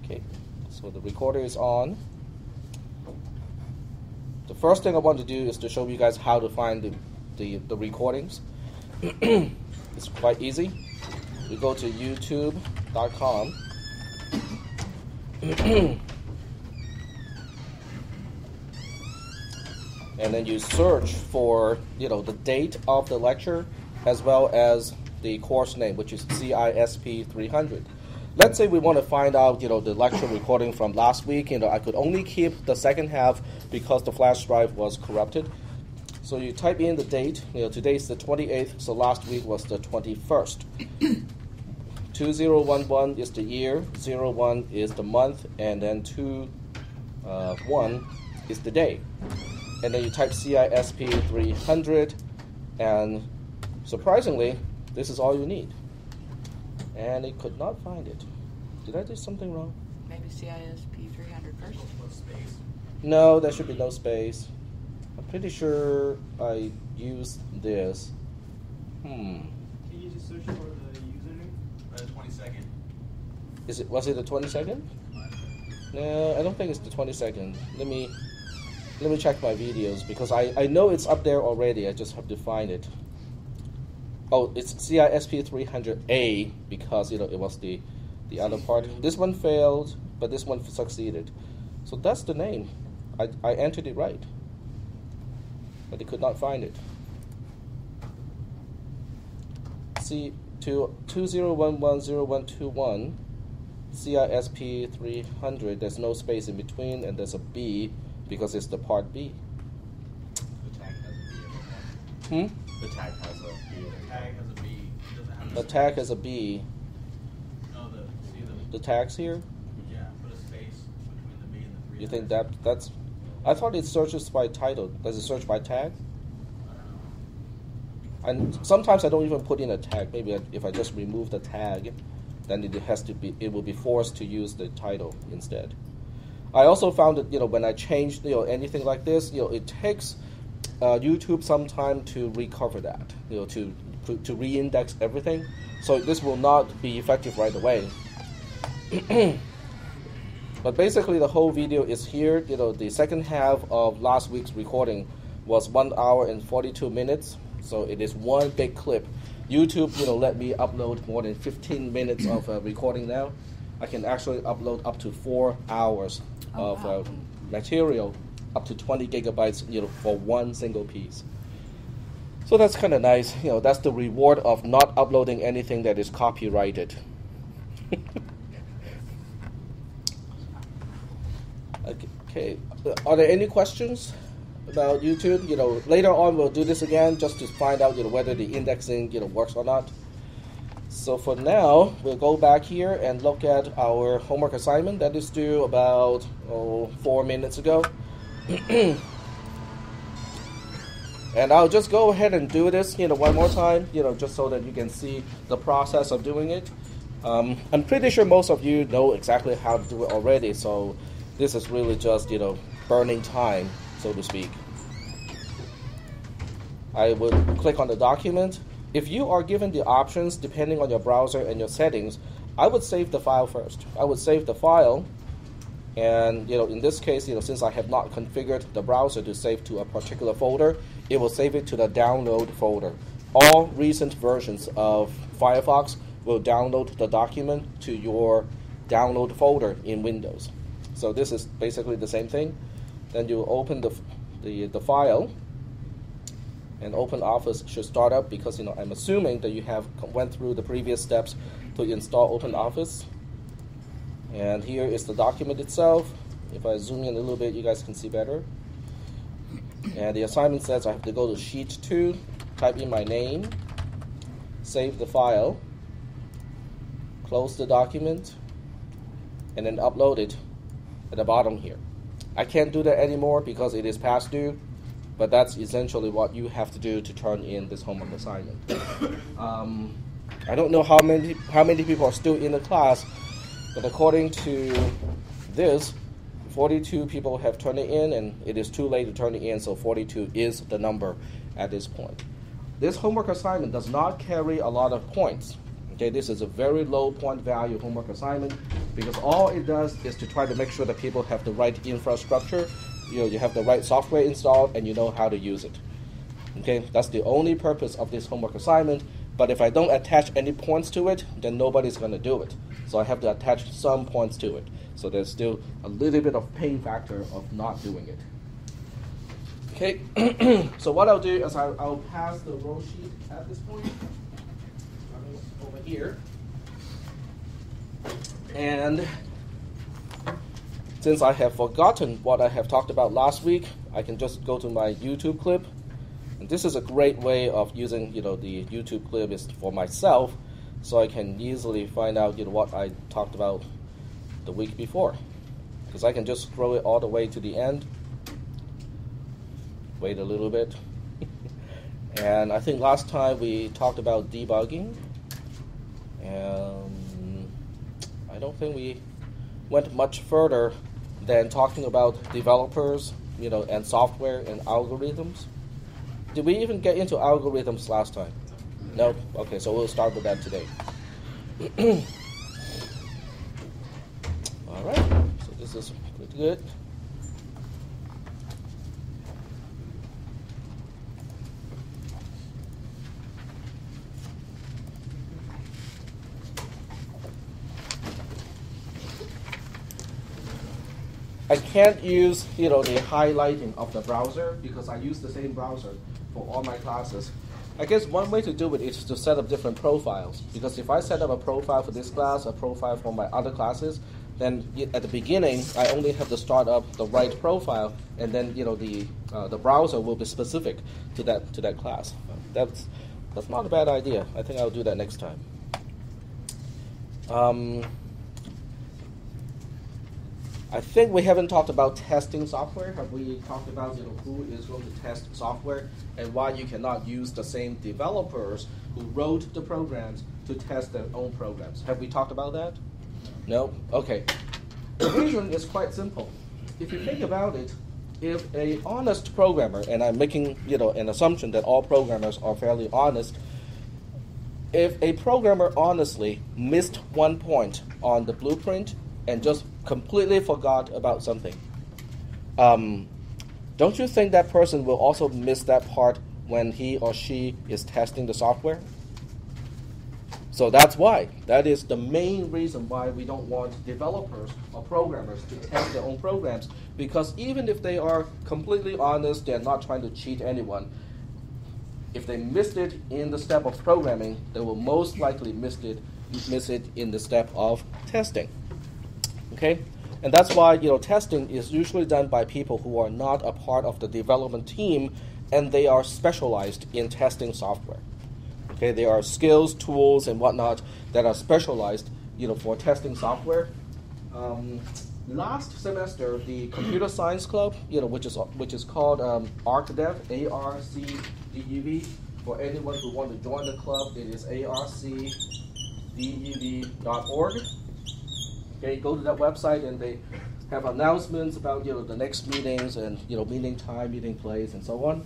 Okay, so the recorder is on. The first thing I want to do is to show you guys how to find the recordings. It's quite easy. You go to youtube.com. And then you search for, the date of the lecture as well as the course name, which is cisp300. Let's say we want to find out, the lecture recording from last week. I could only keep the second half because the flash drive was corrupted. So you type in the date. Today is the 28th, so last week was the 21st. 2011 is the year, 01 is the month, and then 21 is the day. And then you type cisp300, and surprisingly, this is all you need. And it could not find it. Did I do something wrong? Maybe cisp300 first? No, there should be no space. I'm pretty sure I used this. Can you just search for the username? 22nd. Was it the 22nd? No, I don't think it's the 22nd. Let me check my videos because I know it's up there already. I just have to find it. Oh, it's cisp300A because it was the other part. This one failed, but this one succeeded. So that's the name. I entered it right, but they could not find it. See, to 20110121 cisp300. There's no space in between, and there's a B because it's the part B. The tag has a B in it. The tag has a B. The tag has a B. It doesn't have The tag has a B. No, see the tags here? Yeah, put a space between the B and the 3. You think that's... I thought it searches by title. Does it search by tag? I don't know. And sometimes I don't even put in a tag. Maybe if I just remove the tag, then it will be forced to use the title instead. I also found that when I changed anything like this, it takes YouTube some time to recover that, to re-index everything. So this will not be effective right away. But basically, the whole video is here. The second half of last week's recording was 1 hour and 42 minutes. So it is one big clip. YouTube, let me upload more than 15 minutes of recording now. I can actually upload up to 4 hours of material, up to 20 gigabytes, for one single piece. So that's kind of nice. That's the reward of not uploading anything that is copyrighted. Okay. Are there any questions about YouTube? Later on we'll do this again just to find out, whether the indexing, works or not. So for now, we'll go back here and look at our homework assignment that is due about 4 minutes ago. And I'll just go ahead and do this, one more time, just so that you can see the process of doing it. I'm pretty sure most of you know exactly how to do it already, so this is really just, burning time, so to speak. I would click on the document. If you are given the options, depending on your browser and your settings, I would save the file first. I would save the file, and in this case, since I have not configured the browser to save to a particular folder, it will save it to the download folder. All recent versions of Firefox will download the document to your download folder in Windows. So this is basically the same thing. Then you open the file, and OpenOffice should start up because I'm assuming that you have went through the previous steps to install OpenOffice. And here is the document itself. If I zoom in a little bit, you guys can see better. And the assignment says I have to go to sheet 2, type in my name, save the file, close the document, and then upload it at the bottom here. I can't do that anymore because it is past due, but that's essentially what you have to do to turn in this homework assignment. I don't know how many people are still in the class, but according to this, 42 people have turned it in, and it is too late to turn it in, so 42 is the number at this point. This homework assignment does not carry a lot of points. Okay, this is a very low point value homework assignment because all it does is to try to make sure that people have the right infrastructure, you have the right software installed, and you know how to use it. Okay, that's the only purpose of this homework assignment. But if I don't attach any points to it, then nobody's going to do it. So I have to attach some points to it. So there's still a little bit of pain factor of not doing it. Okay, so what I'll do is I'll pass the roll sheet at this point. Over here. And since I have forgotten what I have talked about last week, I can just go to my YouTube clip. And this is a great way of using, the YouTube clip is for myself, so I can easily find out, what I talked about the week before. Because I can just scroll it all the way to the end. Wait a little bit. And I think last time we talked about debugging. And I don't think we went much further than talking about developers, and software and algorithms. Did we even get into algorithms last time? No? Okay, so we'll start with that today. All right, so this is pretty good. I can't use, the highlighting of the browser because I use the same browser for all my classes. I guess one way to do it is to set up different profiles, because if I set up a profile for this class, a profile for my other classes, then at the beginning I only have to start up the right profile, and then the browser will be specific to that class. That's not a bad idea. I think I'll do that next time. I think we haven't talked about testing software. Have we talked about who is going to test software and why you cannot use the same developers who wrote the programs to test their own programs? Have we talked about that? No? Okay. The reason is quite simple. If you think about it, if an honest programmer, and I'm making an assumption that all programmers are fairly honest, if a programmer honestly missed one point on the blueprint and just completely forgot about something, don't you think that person will also miss that part when he or she is testing the software? So that's why. That is the main reason why we don't want developers or programmers to test their own programs, because even if they are completely honest, they're not trying to cheat anyone, if they missed it in the step of programming, they will most likely miss it in the step of testing. Okay? And that's why testing is usually done by people who are not a part of the development team, and they are specialized in testing software. Okay, there are skills, tools, and whatnot that are specialized, for testing software. Last semester, the Computer Science Club, which is called ArcDev, ARCDEV. For anyone who wants to join the club, it is arcdev.org. Okay, go to that website, and they have announcements about the next meetings and meeting time, meeting place, and so on.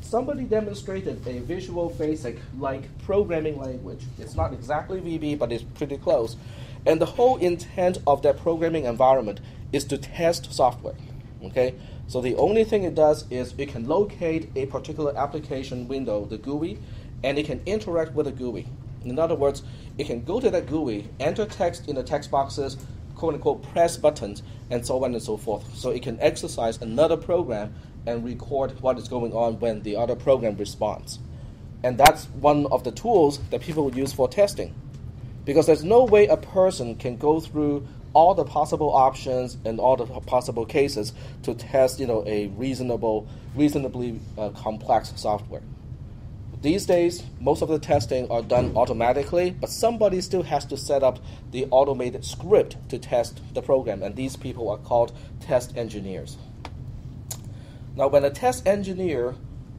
Somebody demonstrated a Visual Basic like programming language. It's not exactly VB, but it's pretty close. And the whole intent of that programming environment is to test software. Okay? So the only thing it does is it can locate a particular application window, the GUI, and it can interact with the GUI. In other words, it can go to that GUI, enter text in the text boxes, quote-unquote press buttons, and so on and so forth. So it can exercise another program and record what is going on when the other program responds. And that's one of the tools that people would use for testing. Because there's no way a person can go through all the possible options and all the possible cases to test a reasonably complex software. These days, most of the testing are done automatically, but somebody still has to set up the automated script to test the program, and these people are called test engineers. Now, when a test engineer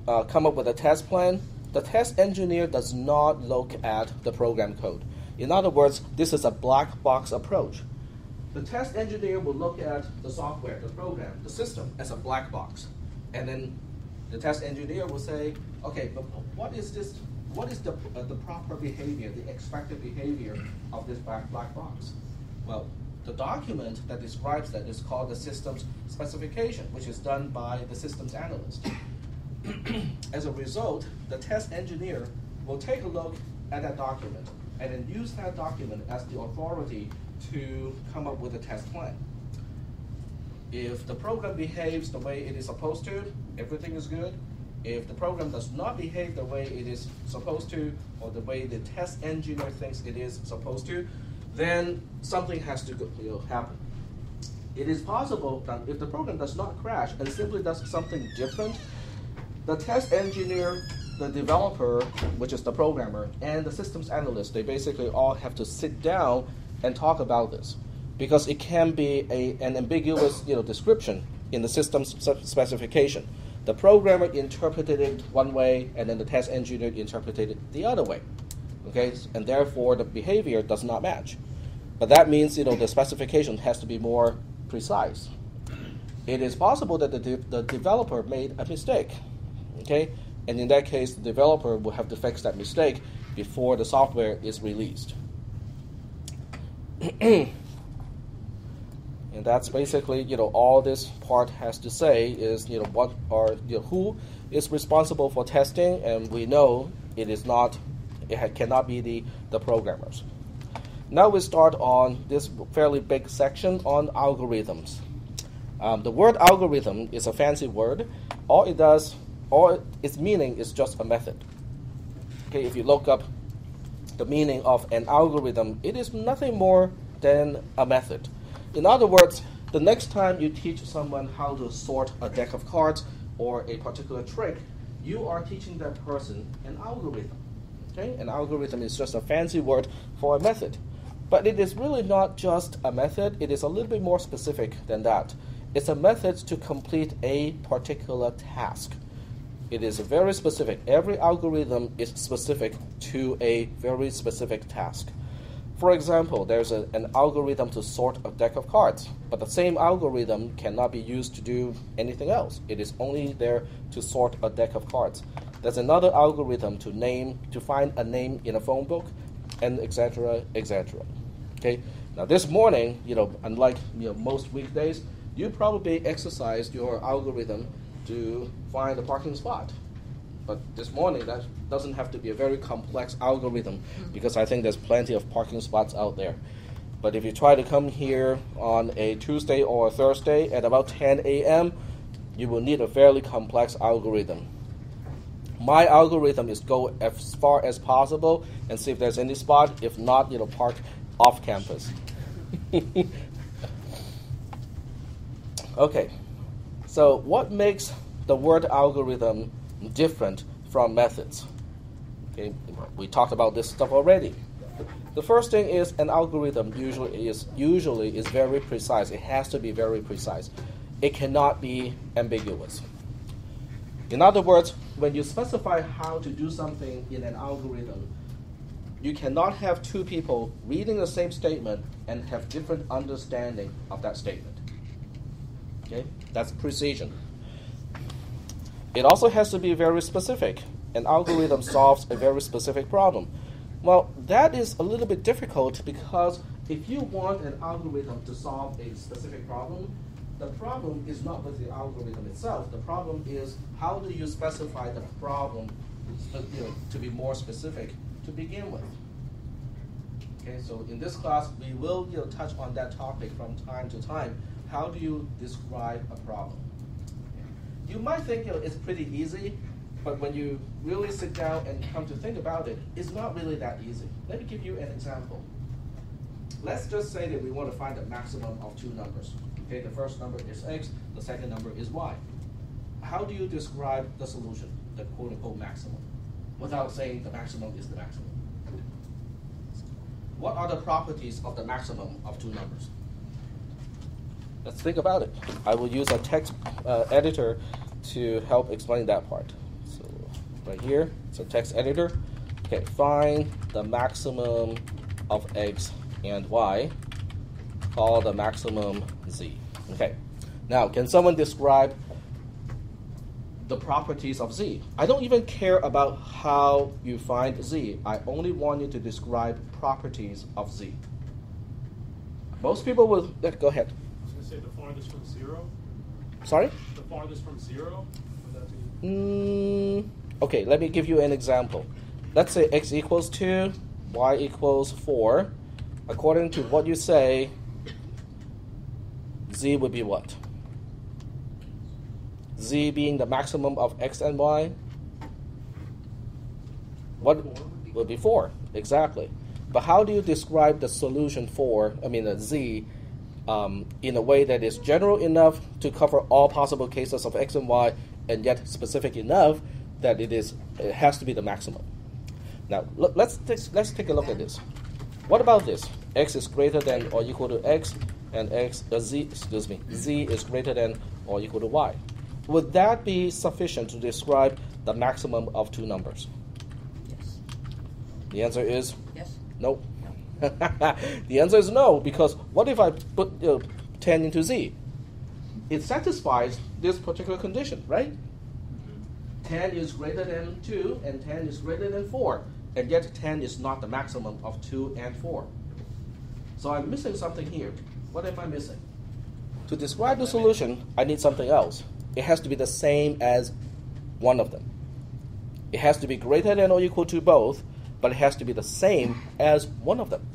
come up with a test plan, the test engineer does not look at the program code. In other words, this is a black box approach. The test engineer will look at the software, the program, the system as a black box. And then the test engineer will say, okay, but what is this? What is the proper behavior, the expected behavior of this black box? Well, the document that describes that is called the system's specification, which is done by the systems analyst. As a result, the test engineer will take a look at that document and then use that document as the authority to come up with a test plan. If the program behaves the way it is supposed to, everything is good. If the program does not behave the way it is supposed to, or the way the test engineer thinks it is supposed to, then something has to happen. It is possible that if the program does not crash and simply does something different, the test engineer, the developer, which is the programmer, and the systems analyst, they basically all have to sit down and talk about this, because it can be an ambiguous description in the system's specification. The programmer interpreted it one way, and then the test engineer interpreted it the other way. Okay, and therefore the behavior does not match. But that means the specification has to be more precise. It is possible that the developer made a mistake. Okay, and in that case, the developer will have to fix that mistake before the software is released. And that's basically all this part has to say is what are who is responsible for testing, and we know it cannot be the programmers. Now we start on this fairly big section on algorithms. The word algorithm is a fancy word. All its meaning is just a method. Okay, if you look up the meaning of an algorithm, it is nothing more than a method. In other words, the next time you teach someone how to sort a deck of cards or a particular trick, you are teaching that person an algorithm. Okay? An algorithm is just a fancy word for a method. But it is really not just a method, it is a little bit more specific than that. It's a method to complete a particular task. It is very specific. Every algorithm is specific to a very specific task. For example, there's an algorithm to sort a deck of cards, but the same algorithm cannot be used to do anything else. It is only there to sort a deck of cards. There's another algorithm to find a name in a phone book, and etc., etc. Okay. Now this morning, unlike most weekdays, you probably exercised your algorithm to find a parking spot. But this morning, that doesn't have to be a very complex algorithm, because I think there's plenty of parking spots out there. But if you try to come here on a Tuesday or a Thursday at about 10 a.m., you will need a fairly complex algorithm. My algorithm is go as far as possible and see if there's any spot. If not, park off campus. Okay, so what makes the word algorithm different from methods? Okay, we talked about this stuff already. The first thing is an algorithm usually is very precise. It has to be very precise. It cannot be ambiguous. In other words, when you specify how to do something in an algorithm, you cannot have two people reading the same statement and have different understanding of that statement. Okay, that's precision. It also has to be very specific. An algorithm solves a very specific problem. Well, that is a little bit difficult, because if you want an algorithm to solve a specific problem, the problem is not with the algorithm itself. The problem is how do you specify the problem to be more specific to begin with. Okay, so in this class, we will touch on that topic from time to time. How do you describe a problem? You might think it's pretty easy, but when you really sit down and come to think about it, it's not really that easy. Let me give you an example. Let's just say that we want to find the maximum of two numbers. Okay, the first number is x, the second number is y. How do you describe the solution, the quote-unquote maximum, without saying the maximum is the maximum? What are the properties of the maximum of two numbers? Let's think about it. I will use a text editor to help explain that part. So right here, it's a text editor. Okay, find the maximum of x and y. Call the maximum z. Okay, now can someone describe the properties of z? I don't even care about how you find z. I only want you to describe properties of z. Most people will, go ahead. I was going to say the farthest from 0. Sorry? The farthest from 0. Would that be? Okay, let me give you an example. Let's say x equals 2, y equals 4. According to what you say, z would be what? Z being the maximum of x and y? What would be 4? Exactly. But how do you describe the solution for, z, in a way that is general enough to cover all possible cases of x and y, and yet specific enough that it has to be the maximum? Now, let's take a look at this. What about this? X is greater than or equal to x, and z is greater than or equal to y. Would that be sufficient to describe the maximum of two numbers? Yes. The answer is Yes. no. The answer is no, because what if I put 10 into z? It satisfies this particular condition, right? 10 is greater than 2, and 10 is greater than 4, and yet 10 is not the maximum of 2 and 4. So I'm missing something here. What am I missing? To describe the solution, I need something else. It has to be the same as one of them. It has to be greater than or equal to both, but it has to be the same as one of them,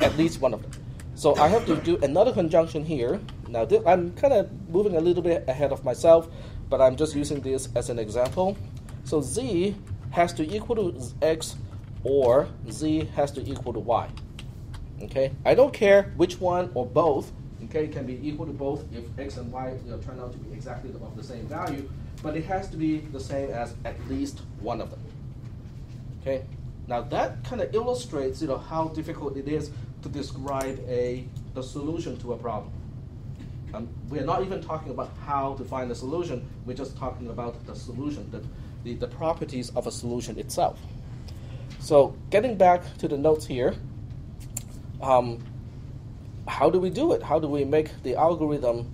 at least one of them. So I have to do another conjunction here. Now I'm kind of moving a little bit ahead of myself, but I'm just using this as an example. So z has to equal to x, or z has to equal to y. Okay, I don't care which one or both. Okay, it can be equal to both if x and y turn out to be exactly of the same value, but it has to be the same as at least one of them. Okay, now that kind of illustrates how difficult it is to describe the solution to a problem. We're not even talking about how to find the solution. We're just talking about the solution, the properties of a solution itself. So getting back to the notes here, how do we do it? How do we make the algorithm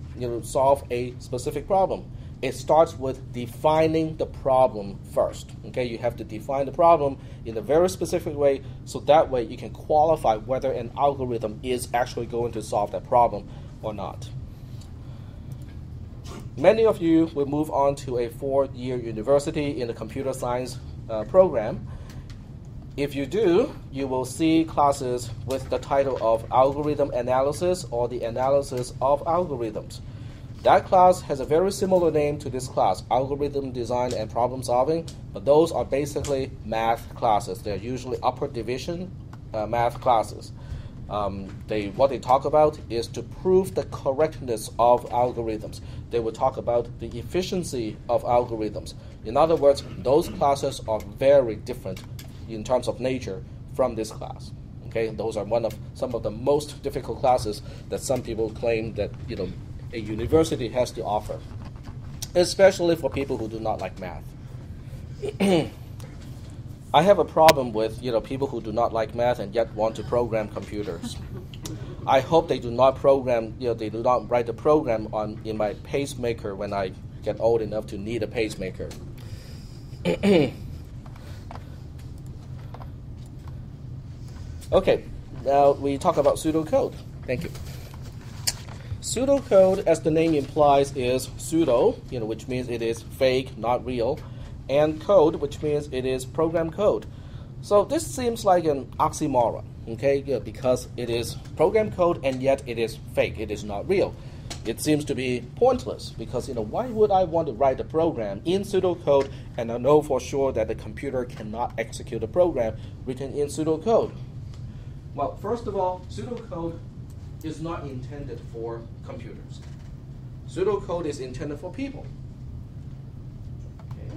solve a specific problem? It starts with defining the problem first. Okay, you have to define the problem in a very specific way, so that way you can qualify whether an algorithm is actually going to solve that problem or not. Many of you will move on to a 4-year university in the computer science program. If you do, you will see classes with the title of Algorithm Analysis or the Analysis of Algorithms. That class has a very similar name to this class, Algorithm Design and Problem Solving, but those are basically math classes. They're usually upper division math classes. What they talk about is to prove the correctness of algorithms. They will talk about the efficiency of algorithms. In other words, those classes are very different in terms of nature from this class. Okay, those are some of the most difficult classes that some people claim that a university has to offer, especially for people who do not like math. I have a problem with people who do not like math and yet want to program computers. I hope they do not program, they do not write a program in my pacemaker when I get old enough to need a pacemaker. Okay, now we talk about pseudocode. Thank you. Pseudocode, as the name implies, is pseudo, which means it is fake, not real, and code, which means it is program code. So this seems like an oxymoron, okay? Because it is program code and yet it is fake, it is not real. It seems to be pointless because why would I want to write a program in pseudocode and I know for sure that the computer cannot execute a program written in pseudocode? Well, first of all, pseudocode is not intended for computers. Pseudocode is intended for people. Okay.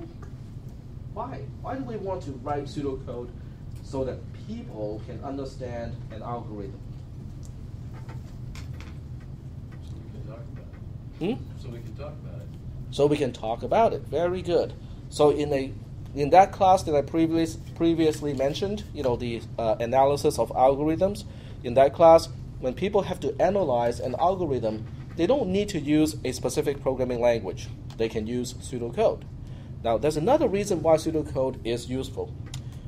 Why? Why do we want to write pseudocode so that people can understand an algorithm? So we can talk about it. So we can talk about it. Very good. So in that class that I previously mentioned, the analysis of algorithms, in that class, when people have to analyze an algorithm, they don't need to use a specific programming language. They can use pseudocode. Now, there's another reason why pseudocode is useful.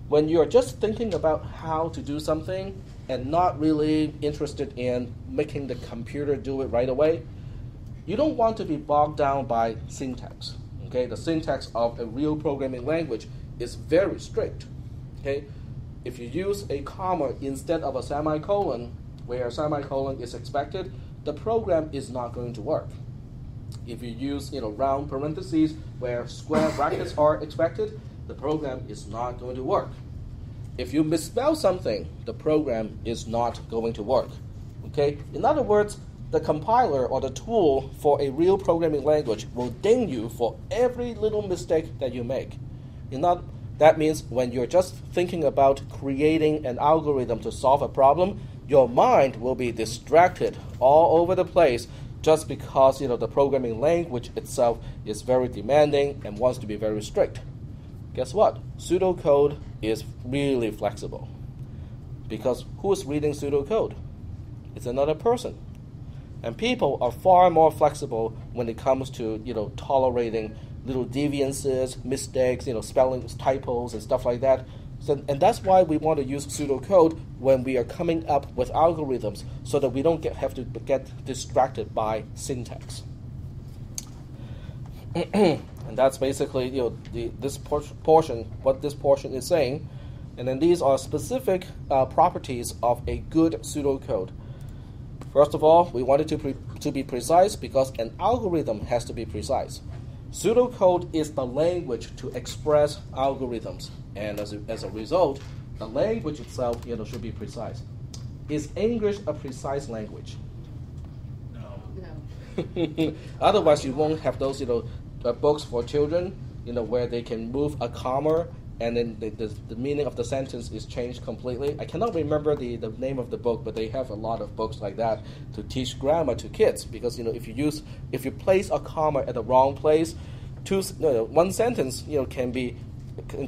When you're just thinking about how to do something, and not really interested in making the computer do it right away, you don't want to be bogged down by syntax. Okay, the syntax of a real programming language is very strict. Okay, if you use a comma instead of a semicolon, where a semicolon is expected, the program is not going to work. If you use round parentheses where square brackets are expected, the program is not going to work. If you misspell something, the program is not going to work. Okay? In other words, the compiler or the tool for a real programming language will ding you for every little mistake that you make. That means when you're just thinking about creating an algorithm to solve a problem, your mind will be distracted all over the place just because the programming language itself is very demanding and wants to be very strict. Guess what? Pseudocode is really flexible. Because who is reading pseudocode? It's another person. And people are far more flexible when it comes to tolerating little deviances, mistakes, spelling typos and stuff like that. And that's why we want to use pseudocode when we are coming up with algorithms, so that we don't have to get distracted by syntax. And that's basically this portion, what this portion is saying. And then these are specific properties of a good pseudocode. First of all, we want it to be precise, because an algorithm has to be precise. Pseudocode is the language to express algorithms, and as a result, the language itself should be precise. Is English a precise language? No. Otherwise, you won't have those books for children where they can move a comma and then the meaning of the sentence is changed completely. I cannot remember the name of the book, but they have a lot of books like that to teach grammar to kids, because if you place a comma at the wrong place, one sentence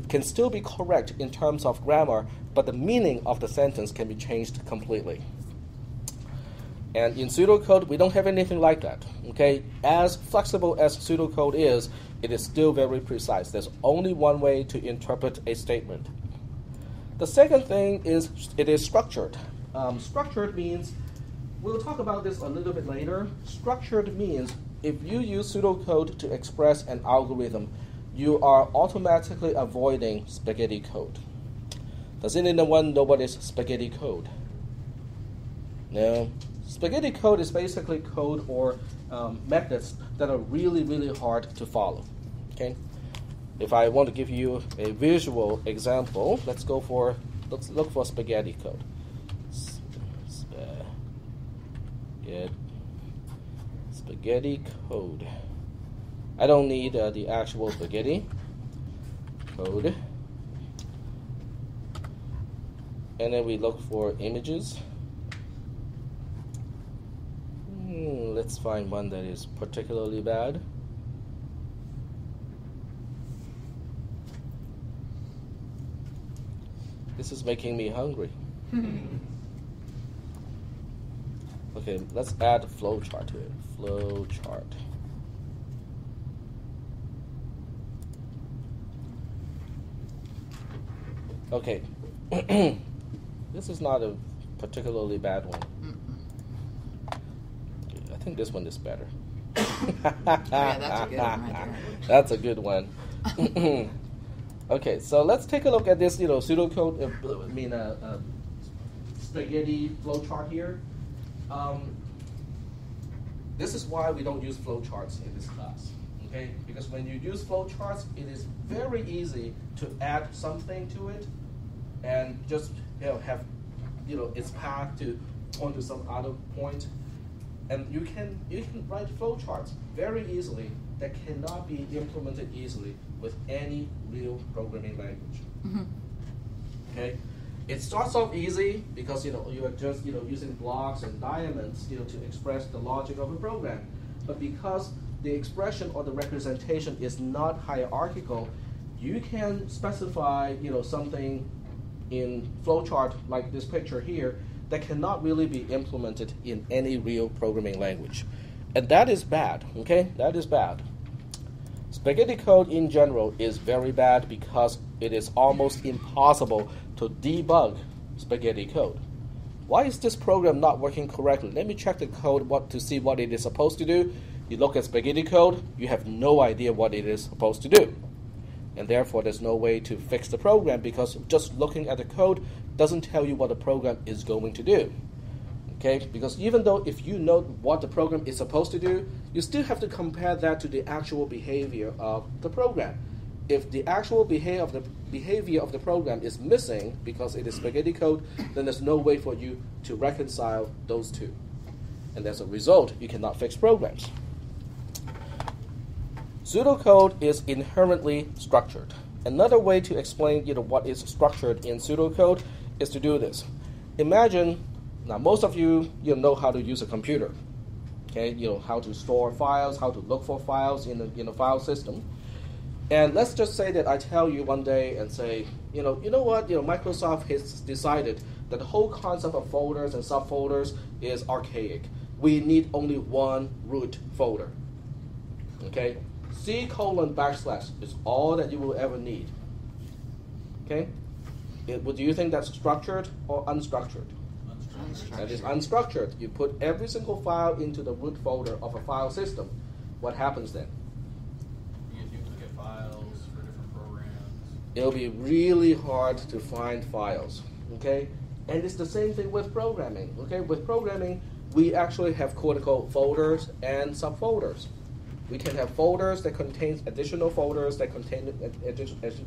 can still be correct in terms of grammar, but the meaning of the sentence can be changed completely. And in pseudocode, we don't have anything like that. Okay, as flexible as pseudocode is, it is still very precise. There's only one way to interpret a statement. The second thing is it is structured. Structured means, we'll talk about this a little bit later. Structured means if you use pseudocode to express an algorithm, you are automatically avoiding spaghetti code. Does anyone know what is spaghetti code? No? Spaghetti code is basically code or methods that are really, really hard to follow. Okay? If I want to give you a visual example, let's look for spaghetti code. Spaghetti code. I don't need the actual spaghetti code. And then we look for images. Let's find one that is particularly bad. This is making me hungry. Okay, let's add a flowchart to it. Flowchart. Okay. This is not a particularly bad one. I think this one is better. Yeah, that's a good one right there. That's a good one. Okay, so let's take a look at this, pseudocode. Spaghetti flowchart here. This is why we don't use flowcharts in this class. Okay, because when you use flowcharts, it is very easy to add something to it, and just have its path to point to some other point. And you can write flowcharts very easily that cannot be implemented easily with any real programming language. Mm-hmm. Okay, it starts off easy because you are just using blocks and diamonds to express the logic of a program. But because the expression or the representation is not hierarchical, you can specify something in flowchart like this picture here that cannot really be implemented in any real programming language. And that is bad, okay? That is bad. Spaghetti code in general is very bad because it is almost impossible to debug spaghetti code. why is this program not working correctly? Let me check the code to see what it is supposed to do. You look at spaghetti code, you have no idea what it is supposed to do. And therefore, there's no way to fix the program because just looking at the code doesn't tell you what the program is going to do. Okay? Because even though if you know what the program is supposed to do, you still have to compare that to the actual behavior of the program. If the actual behavior of the program is missing because it is spaghetti code, then there's no way for you to reconcile those two. And as a result, you cannot fix programs. Pseudocode is inherently structured. Another way to explain what is structured in pseudocode is to do this. Imagine, now most of you know how to use a computer. Okay, how to store files, how to look for files in a file system. And let's just say that I tell you one day and say, you know what, Microsoft has decided that the whole concept of folders and subfolders is archaic. We need only one root folder. Okay? C:\/ is all that you will ever need. Okay? Do you think that's structured or unstructured? Unstructured. That is unstructured. You put every single file into the root folder of a file system. What happens then? You get duplicate files for different programs. It'll be really hard to find files. Okay? And it's the same thing with programming. Okay? With programming, we actually have called folders and subfolders. We can have folders that contain additional folders that contain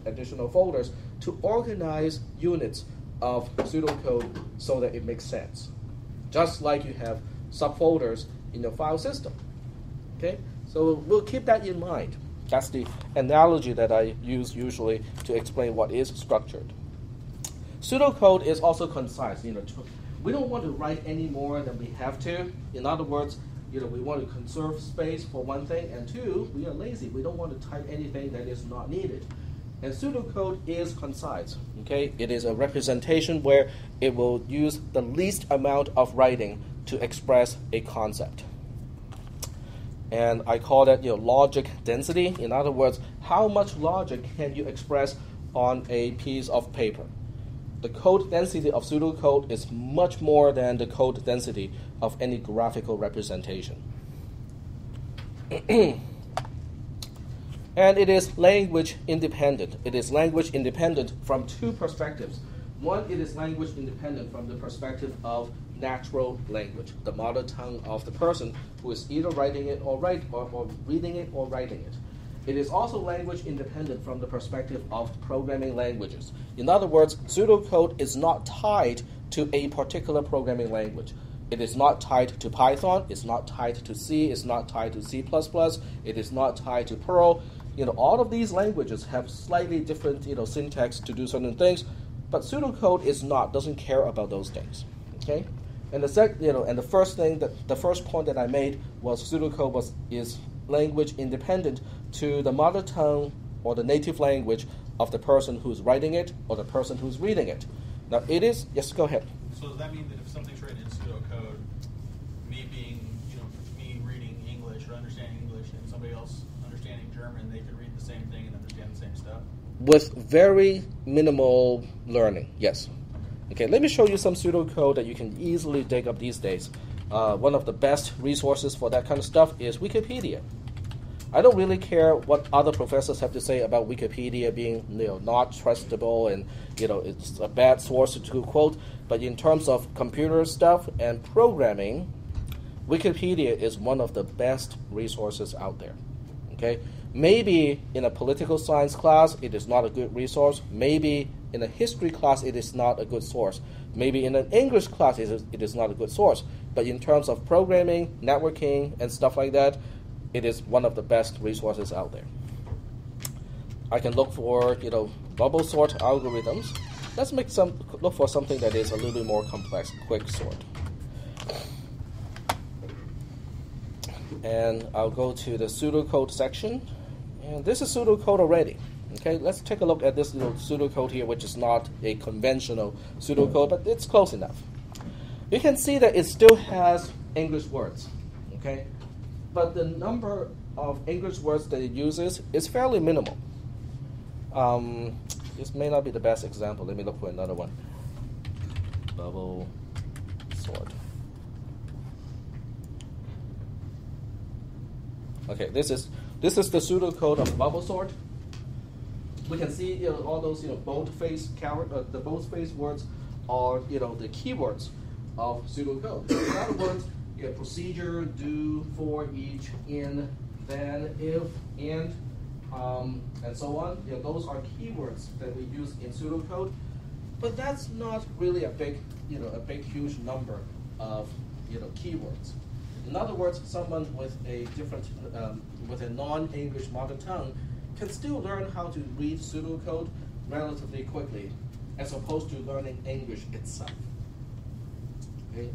additional folders to organize units of pseudocode so that it makes sense. Just like you have subfolders in your file system. Okay? So we'll keep that in mind. That's the analogy that I use usually to explain what is structured. Pseudocode is also concise. We don't want to write any more than we have to. In other words, we want to conserve space for one thing, and two, we are lazy. We don't want to type anything that is not needed. And pseudocode is concise. Okay, it is a representation where it will use the least amount of writing to express a concept. And I call that logic density. In other words, how much logic can you express on a piece of paper? The code density of pseudocode is much more than the code density of any graphical representation. And it is language independent. It is language independent from two perspectives. One, it is language independent from the perspective of natural language, the mother tongue of the person who is either writing it or reading it or writing it. It is also language independent from the perspective of programming languages. In other words, pseudocode is not tied to a particular programming language. It is not tied to Python, it's not tied to C, it's not tied to C++, it is not tied to Perl. All of these languages have slightly different syntax to do certain things, but pseudocode doesn't care about those things. Okay? And the first point that I made was pseudocode is language independent to the mother tongue or the native language of the person who's writing it or the person who's reading it. Now it is, yes, go ahead. So does that mean that if something's written in pseudocode, me reading English or understanding English and somebody else understanding German, they could read the same thing and understand the same stuff? With very minimal learning, yes. Okay, let me show you some pseudocode that you can easily dig up these days. One of the best resources for that kind of stuff is Wikipedia. I don't really care what other professors have to say about Wikipedia being not trustable and it's a bad source to quote, but in terms of computer stuff and programming, Wikipedia is one of the best resources out there. Okay? Maybe in a political science class it is not a good resource. Maybe in a history class it is not a good source. Maybe in an English class it is not a good source. But in terms of programming, networking, and stuff like that, it is one of the best resources out there. I can look for bubble sort algorithms. Let's look for something that is a little bit more complex. Quick sort. And I'll go to the pseudocode section. And this is pseudocode already. Okay, let's take a look at this little pseudocode here, which is not a conventional pseudocode, but it's close enough. You can see that it still has English words. Okay, but the number of English words that it uses is fairly minimal. This may not be the best example. Let me look for another one. Bubble sort. Okay, this is the pseudocode of bubble sort. We can see all those boldface the boldface words are the keywords of pseudocode. In other words, procedure, do, for, each, in, then, if, and so on. Those are keywords that we use in pseudocode, but that's not really a big huge number of keywords. In other words, someone with a different with a non-English mother tongue can still learn how to read pseudocode relatively quickly, as opposed to learning English itself. Okay?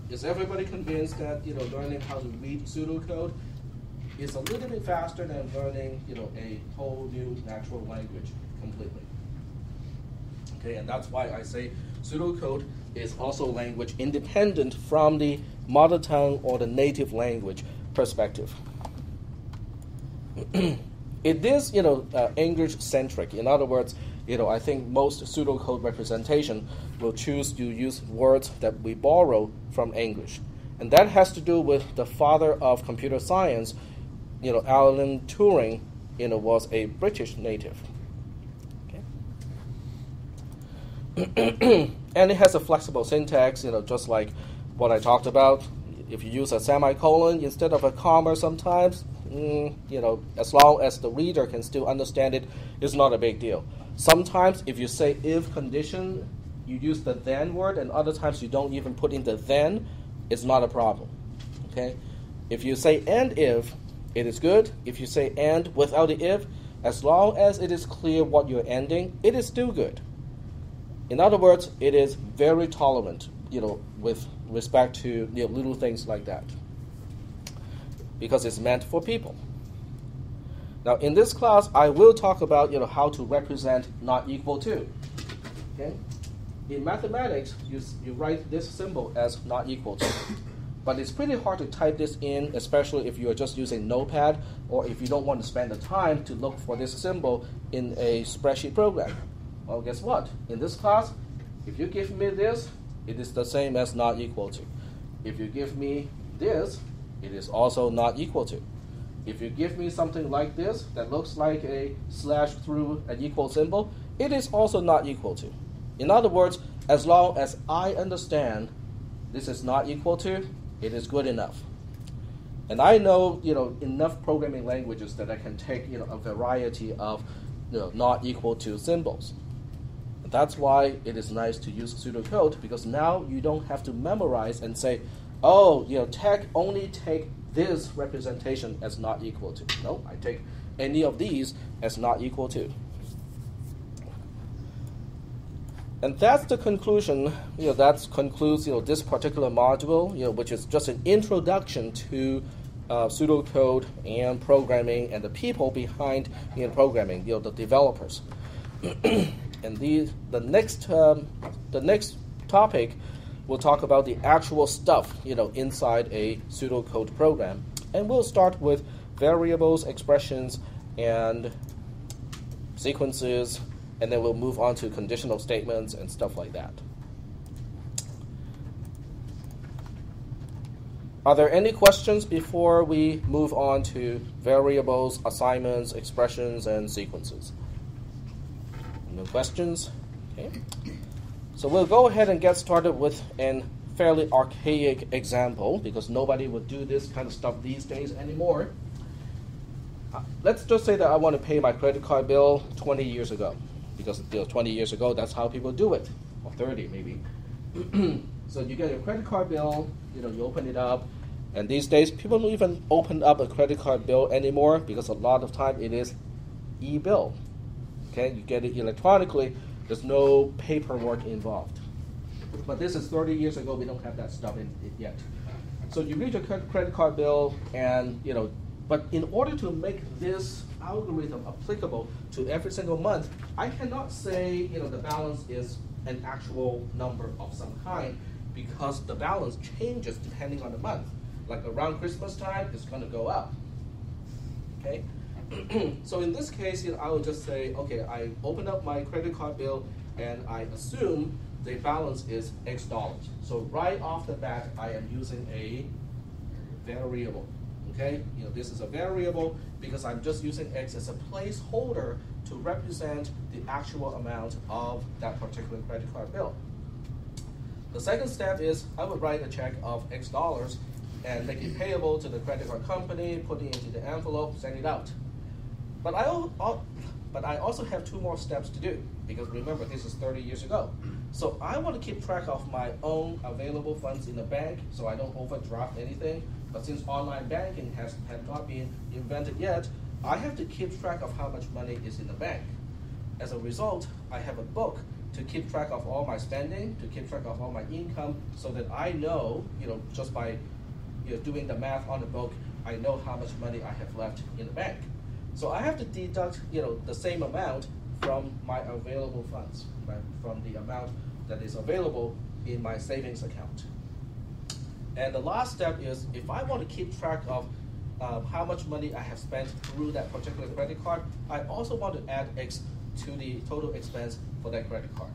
Is everybody convinced that learning how to read pseudocode is a little bit faster than learning a whole new natural language completely? Okay, and that's why I say pseudocode is also language independent from the mother tongue or the native language perspective. It is English centric. In other words, I think most pseudocode representation will choose to use words that we borrow from English. And that has to do with the father of computer science, Alan Turing, was a British native. Okay? And it has a flexible syntax, just like what I talked about. If you use a semicolon instead of a comma sometimes, as long as the reader can still understand it, it's not a big deal. Sometimes if you say if condition, you use the then word, and other times you don't even put in the then, it's not a problem. Okay? If you say and if, it is good. If you say and without the if, as long as it is clear what you're ending, it is still good. In other words, it is very tolerant, with respect to little things like that, because it's meant for people. Now, in this class, I will talk about how to represent not equal to. Okay? In mathematics, you write this symbol as not equal to, but it's pretty hard to type this in, especially if you are just using Notepad or if you don't want to spend the time to look for this symbol in a spreadsheet program. Well, guess what? In this class, if you give me this, it is the same as not equal to. If you give me this, it is also not equal to. If you give me something like this that looks like a slash through an equal symbol, it is also not equal to. In other words, as long as I understand this is not equal to, it is good enough. And I know enough programming languages that I can take a variety of not equal to symbols. And that's why it is nice to use pseudocode, because now you don't have to memorize and say, oh, only take this representation as not equal to. No, I take any of these as not equal to. And that's the conclusion. That concludes this particular module, which is just an introduction to pseudocode and programming and the people behind programming, the developers. And the next topic, we'll talk about the actual stuff, inside a pseudocode program. And we'll start with variables, expressions, and sequences, and then we'll move on to conditional statements and stuff like that. Are there any questions before we move on to variables, assignments, expressions, and sequences? No questions? Okay. So we'll go ahead and get started with an fairly archaic example, because nobody would do this kind of stuff these days anymore. Let's just say that I want to pay my credit card bill 20 years ago, because 20 years ago, that's how people do it, or 30 maybe. So you get your credit card bill, you open it up, and these days people don't even open up a credit card bill anymore, because a lot of time it is e-bill. Okay, you get it electronically. There's no paperwork involved. But this is 30 years ago. We don't have that stuff in it yet. So you read your credit card bill, and but in order to make this algorithm applicable to every single month, I cannot say the balance is an actual number of some kind, because the balance changes depending on the month. Like around Christmas time, it's going to go up. Okay. So in this case, I will just say, okay, I open up my credit card bill, and I assume the balance is X dollars. So right off the bat, I am using a variable. Okay, this is a variable because I'm just using X as a placeholder to represent the actual amount of that particular credit card bill. The second step is I would write a check of X dollars and make it payable to the credit card company, put it into the envelope, send it out. But I also have two more steps to do because remember, this is 30 years ago. So I want to keep track of my own available funds in the bank so I don't overdraft anything. But since online banking had not been invented yet, I have to keep track of how much money is in the bank. As a result, I have a book to keep track of all my spending, to keep track of all my income, so that I know, just by doing the math on the book, I know how much money I have left in the bank. So I have to deduct, the same amount from my available funds, right? From the amount that is available in my savings account. And the last step is, if I want to keep track of how much money I have spent through that particular credit card, I also want to add X to the total expense for that credit card.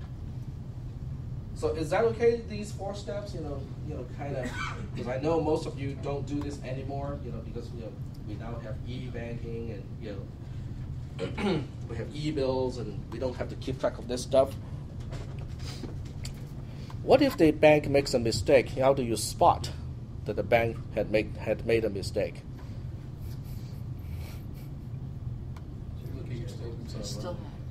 So is that okay? These four steps, kind of, because I know most of you don't do this anymore, because we now have e-banking and we have e-bills and we don't have to keep track of this stuff. What if the bank makes a mistake? How do you spot that the bank had made a mistake?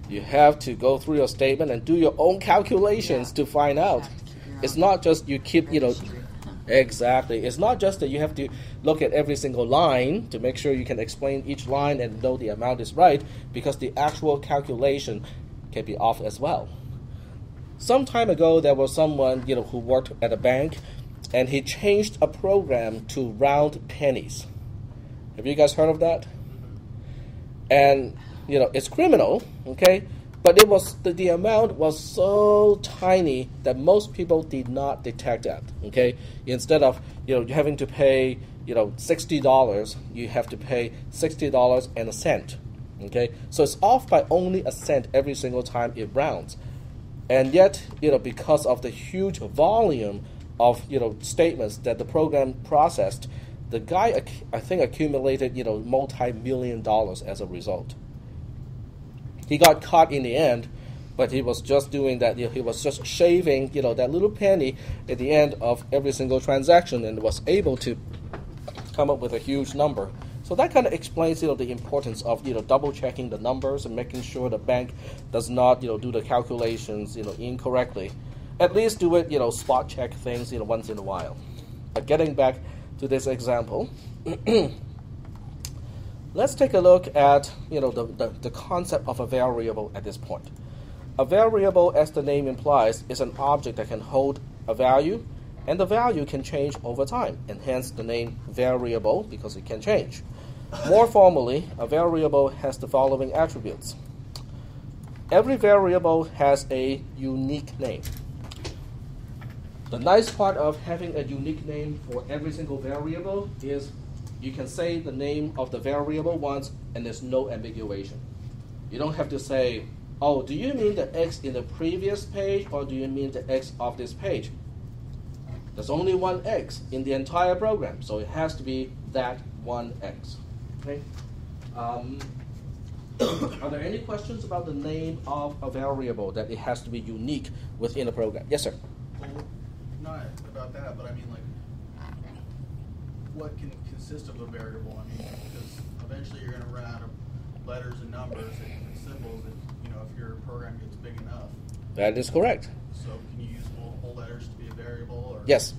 You have to go through your statement and do your own calculations to find out. It's not just you keep, exactly. It's not just that you have to look at every single line to make sure you can explain each line and know the amount is right, because the actual calculation can be off as well. Some time ago, there was someone, who worked at a bank, and he changed a program to round pennies. Have you guys heard of that? And it's criminal, okay? But it was the amount was so tiny that most people did not detect that, okay? Instead of having to pay $60, you have to pay $60 and a cent, okay? So it's off by only a cent every single time it rounds. And yet, because of the huge volume of statements that the program processed, the guy I think accumulated multi-million dollars as a result. He got caught in the end, but he was just doing that. He was just shaving that little penny at the end of every single transaction, and was able to come up with a huge number. So that kind of explains, the importance of, double checking the numbers and making sure the bank does not, do the calculations, incorrectly. At least do it, spot check things, once in a while. But getting back to this example, let's take a look at, the concept of a variable at this point. A variable, as the name implies, is an object that can hold a value, and the value can change over time, and hence the name variable, because it can change. More formally, a variable has the following attributes. Every variable has a unique name. The nice part of having a unique name for every single variable is you can say the name of the variable once and there's no ambiguation. You don't have to say, oh, do you mean the X in the previous page or do you mean the X of this page? There's only one X in the entire program, so it has to be that one X. Okay. Are there any questions about the name of a variable, that it has to be unique within a program? Yes, sir. Well, not about that, but I mean, what can consist of a variable? I mean, because eventually you're going to run out of letters and numbers and symbols if your program gets big enough. That is correct. So can you use multiple letters to be a variable? Or? Yes.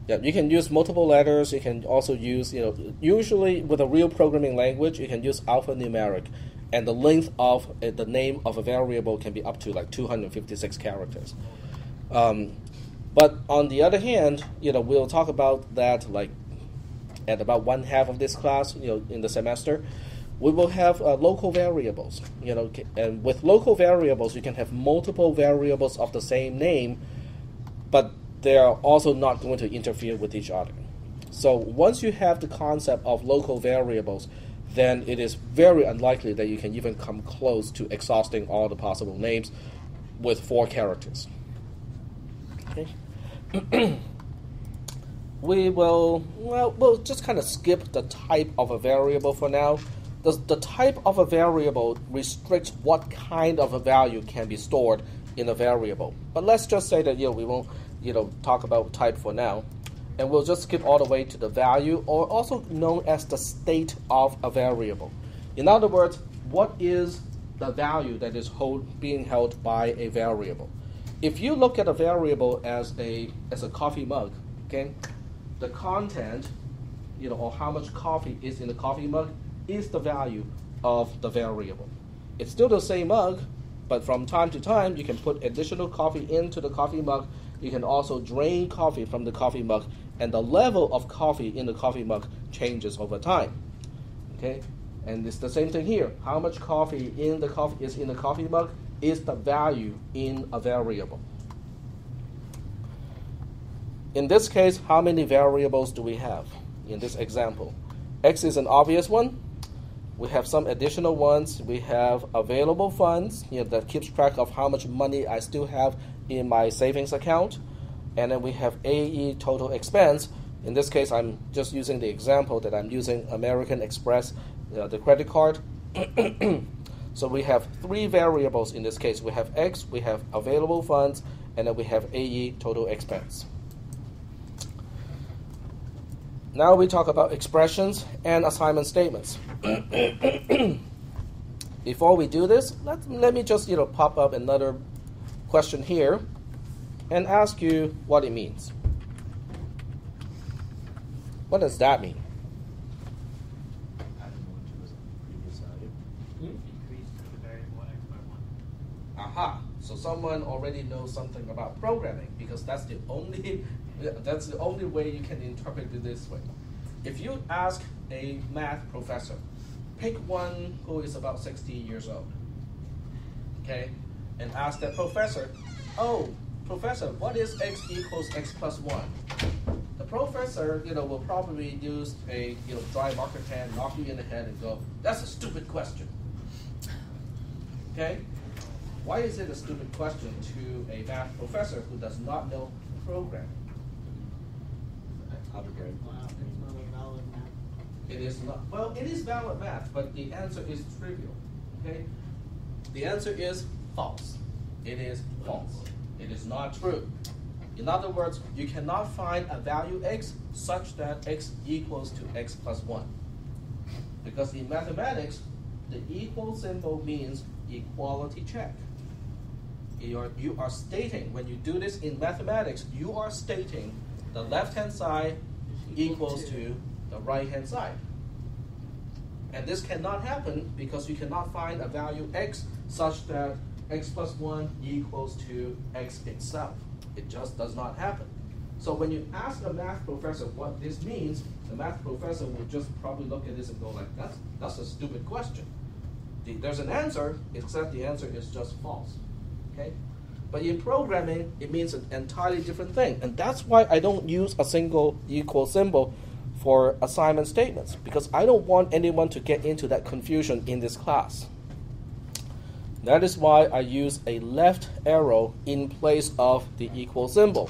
Yeah, you can use multiple letters. You can also use, usually with a real programming language, you can use alphanumeric, and the length of the name of a variable can be up to 256 characters. But on the other hand, we'll talk about that at about one half of this class, in the semester. We will have local variables, and with local variables, you can have multiple variables of the same name, but they are also not going to interfere with each other. So once you have the concept of local variables, then it is very unlikely that you can even come close to exhausting all the possible names with 4 characters. we'll just kind of skip the type of a variable for now. The type of a variable restricts what kind of a value can be stored in a variable. But let's just say that we won't talk about type for now, and we'll just skip all the way to the value, or also known as the state of a variable. In other words, what is the value that is being held by a variable? If you look at a variable as a coffee mug, okay, the content, or how much coffee is in the coffee mug, is the value of the variable. It's still the same mug, but from time to time, you can put additional coffee into the coffee mug. You can also drain coffee from the coffee mug, and the level of coffee in the coffee mug changes over time. Okay, and it's the same thing here. How much coffee is in the coffee mug is the value in a variable. In this case, how many variables do we have in this example? X is an obvious one. We have some additional ones. We have available funds, that keeps track of how much money I still have in my savings account. And then we have AE, total expense. In this case, I'm just using the example that I'm using American Express, the credit card. So we have three variables in this case. We have X, we have available funds, and then we have AE, total expense. Now we talk about expressions and assignment statements. Before we do this, let me just pop up another question here and ask you what it means. What does that mean? Adding 1 to the previous value. Increase the variable x by 1. Aha! So someone already knows something about programming, because that's the only way you can interpret it this way. If you ask a math professor, pick one who is about 60 years old, okay, and ask that professor, "Oh, professor, what is x equals x plus 1? The professor, will probably use a dry marker pen, knock you in the head, and go, "That's a stupid question." Okay? Why is it a stupid question to a math professor who does not know programming? It is not. Well, it is valid math, but the answer is trivial. Okay? The answer is false. It is false. It is not true. In other words, you cannot find a value x such that x equals to x plus 1. Because in mathematics, the equal symbol means equality check. You are stating, when you do this in mathematics, you are stating the left-hand side equals to the right-hand side. And this cannot happen because you cannot find a value x such that x plus 1 equals to x itself. It just does not happen. So when you ask a math professor what this means, the math professor will just probably look at this and go like, that's a stupid question. There's an answer, except the answer is just false. Okay? But in programming, it means an entirely different thing. And that's why I don't use a single equal symbol for assignment statements, because I don't want anyone to get into that confusion in this class. That is why I use a left arrow in place of the equal symbol,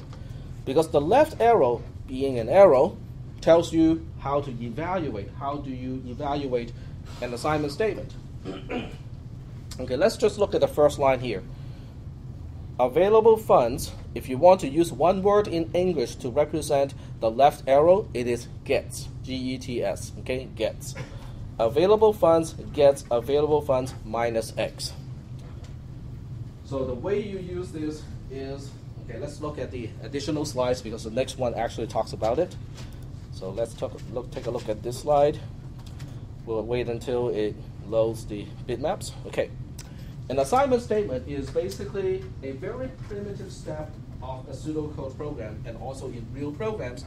because the left arrow, being an arrow, tells you how to evaluate. How do you evaluate an assignment statement? Okay, let's just look at the first line here. Available funds, if you want to use one word in English to represent the left arrow, it is gets, G-E-T-S, okay, gets. Available funds gets available funds minus X. So the way you use this is, okay, let's look at the additional slides because the next one actually talks about it. So let's take a look at this slide. We'll wait until it loads the bitmaps. Okay. An assignment statement is basically a very primitive step of a pseudocode program, and also in real programs,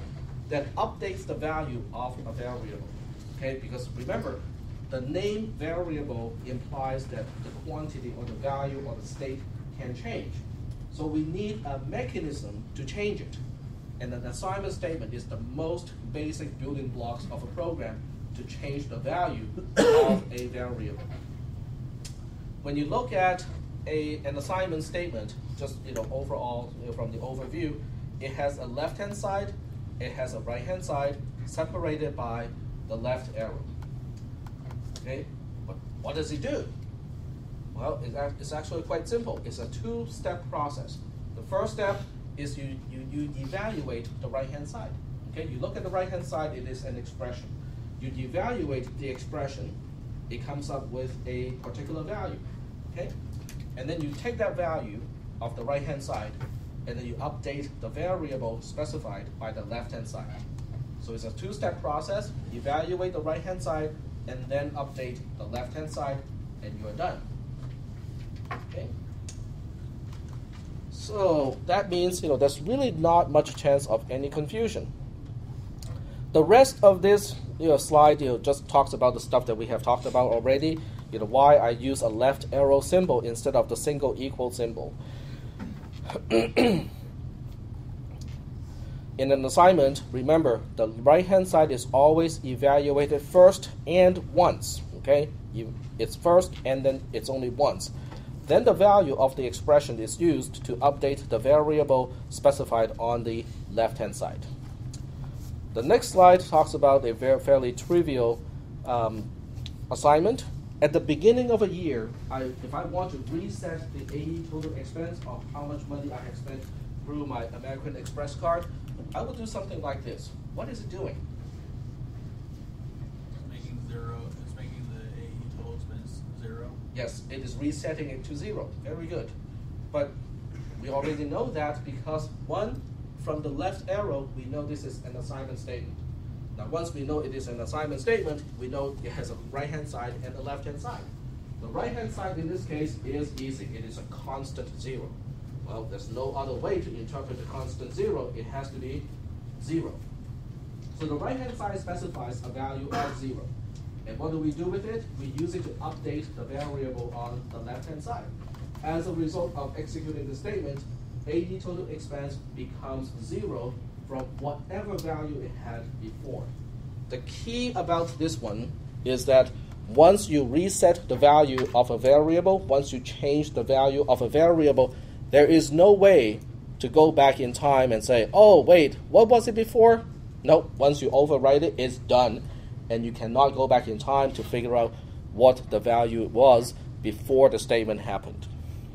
that updates the value of a variable. Okay, because remember, the name variable implies that the quantity or the value or the state can change. So we need a mechanism to change it. And an assignment statement is the most basic building blocks of a program to change the value of a variable. When you look at an assignment statement, just overall from the overview, it has a left-hand side, it has a right-hand side, separated by the left arrow. Okay, but what does it do? Well, it's actually quite simple. It's a two-step process. The first step is you evaluate the right-hand side. Okay, you look at the right-hand side, it is an expression. You evaluate the expression, it comes up with a particular value. Okay, and then you take that value of the right-hand side, and then you update the variable specified by the left-hand side. So it's a two-step process. Evaluate the right-hand side, and then update the left-hand side, and you're done. Okay. So that means there's really not much chance of any confusion. The rest of this slide just talks about the stuff that we have talked about already. Why I use a left arrow symbol instead of the single equal symbol. In an assignment, remember the right-hand side is always evaluated first and once. Okay, it's first and then it's only once. Then the value of the expression is used to update the variable specified on the left-hand side. The next slide talks about a fairly trivial assignment. At the beginning of a year, if I want to reset the AE total expense of how much money I have spent through my American Express card, I would do something like this. What is it doing? It's making zero. It's making the AE total expense 0. Yes, it is resetting it to 0. Very good. But we already know that because from the left arrow, we know this is an assignment statement. Now, once we know it is an assignment statement, we know it has a right-hand side and a left-hand side. The right-hand side in this case is easy. It is a constant 0. Well, there's no other way to interpret the constant 0. It has to be 0. So the right-hand side specifies a value of 0. And what do we do with it? We use it to update the variable on the left-hand side. As a result of executing the statement, AE total expense becomes 0 from whatever value it had before. The key about this one is that once you reset the value of a variable, once you change the value of a variable, there is no way to go back in time and say, oh, wait, what was it before? No, once you overwrite it, it's done. And you cannot go back in time to figure out what the value was before the statement happened.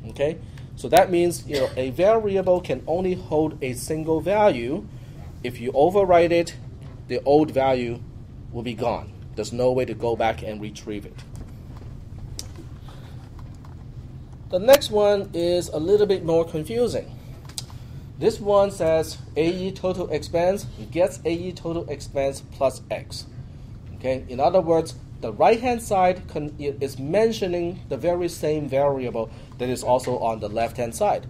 Okay? So that means a variable can only hold a single value. If you overwrite it, the old value will be gone. There's no way to go back and retrieve it. The next one is a little bit more confusing. This one says AE total expense gets AE total expense plus X. Okay? In other words, the right-hand side is mentioning the very same variable that is also on the left-hand side.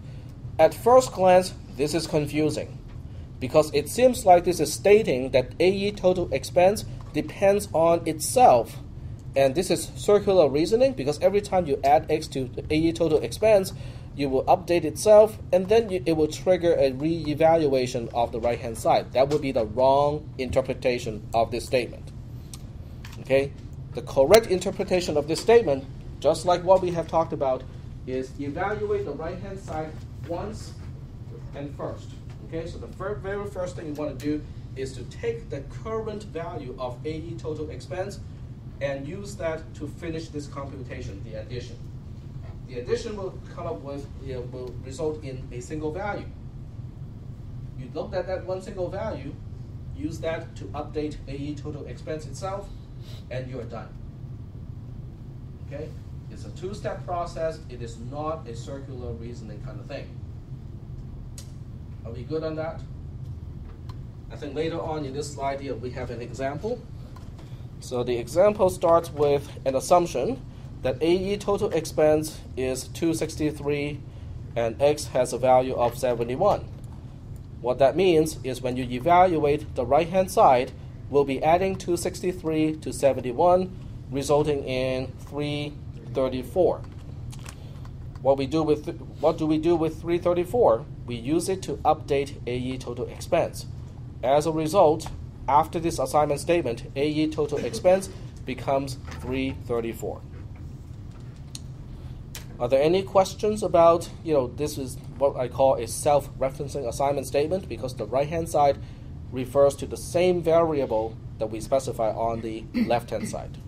At first glance, this is confusing because it seems like this is stating that AE total expense depends on itself. And this is circular reasoning because every time you add X to the AE total expense, you will update itself, and then it will trigger a re-evaluation of the right-hand side. That would be the wrong interpretation of this statement. Okay? The correct interpretation of this statement, just like what we have talked about, is evaluate the right-hand side once and first. Okay, so the very first thing you want to do is to take the current value of AE total expense and use that to finish this computation, the addition. The addition will come up with, will result in a single value. You look at that one single value, use that to update AE total expense itself, and you're done. Okay? It's a two-step process. It is not a circular reasoning kind of thing. Are we good on that? I think later on in this slide here, we have an example. So the example starts with an assumption that AE total expense is 263 and X has a value of 71. What that means is when you evaluate the right-hand side, we'll be adding 263 to 71, resulting in 334. What do we do with 334? We use it to update AE total expense. As a result, after this assignment statement, AE total expense becomes 334. Are there any questions about, this is what I call a self-referencing assignment statement, because the right-hand side refers to the same variable that we specify on the left-hand side.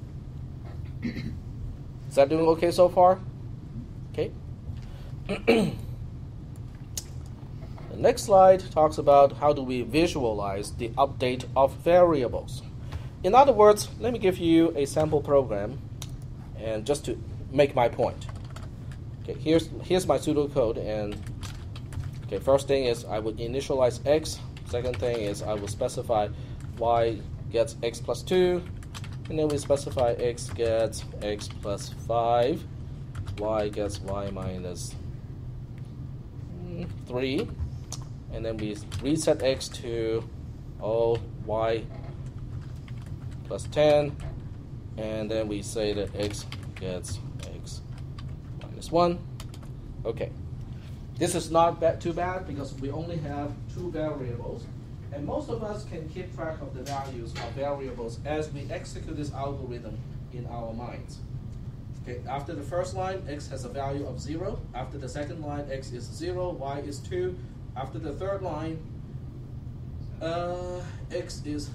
Is that doing okay so far? Okay. The next slide talks about how do we visualize the update of variables. In other words, let me give you a sample program, and just to make my point. Okay, here's my pseudocode, and okay, first thing is I would initialize x. Second thing is I will specify y gets x plus 2, and then we specify x gets x plus 5, y gets y minus 3, and then we reset x to y plus 10, and then we say that x gets x minus 1. Okay. This is not too bad because we only have 2 variables, and most of us can keep track of the values of variables as we execute this algorithm in our minds. Okay, after the first line, x has a value of 0. After the second line, x is 0, y is 2. After the third line, x is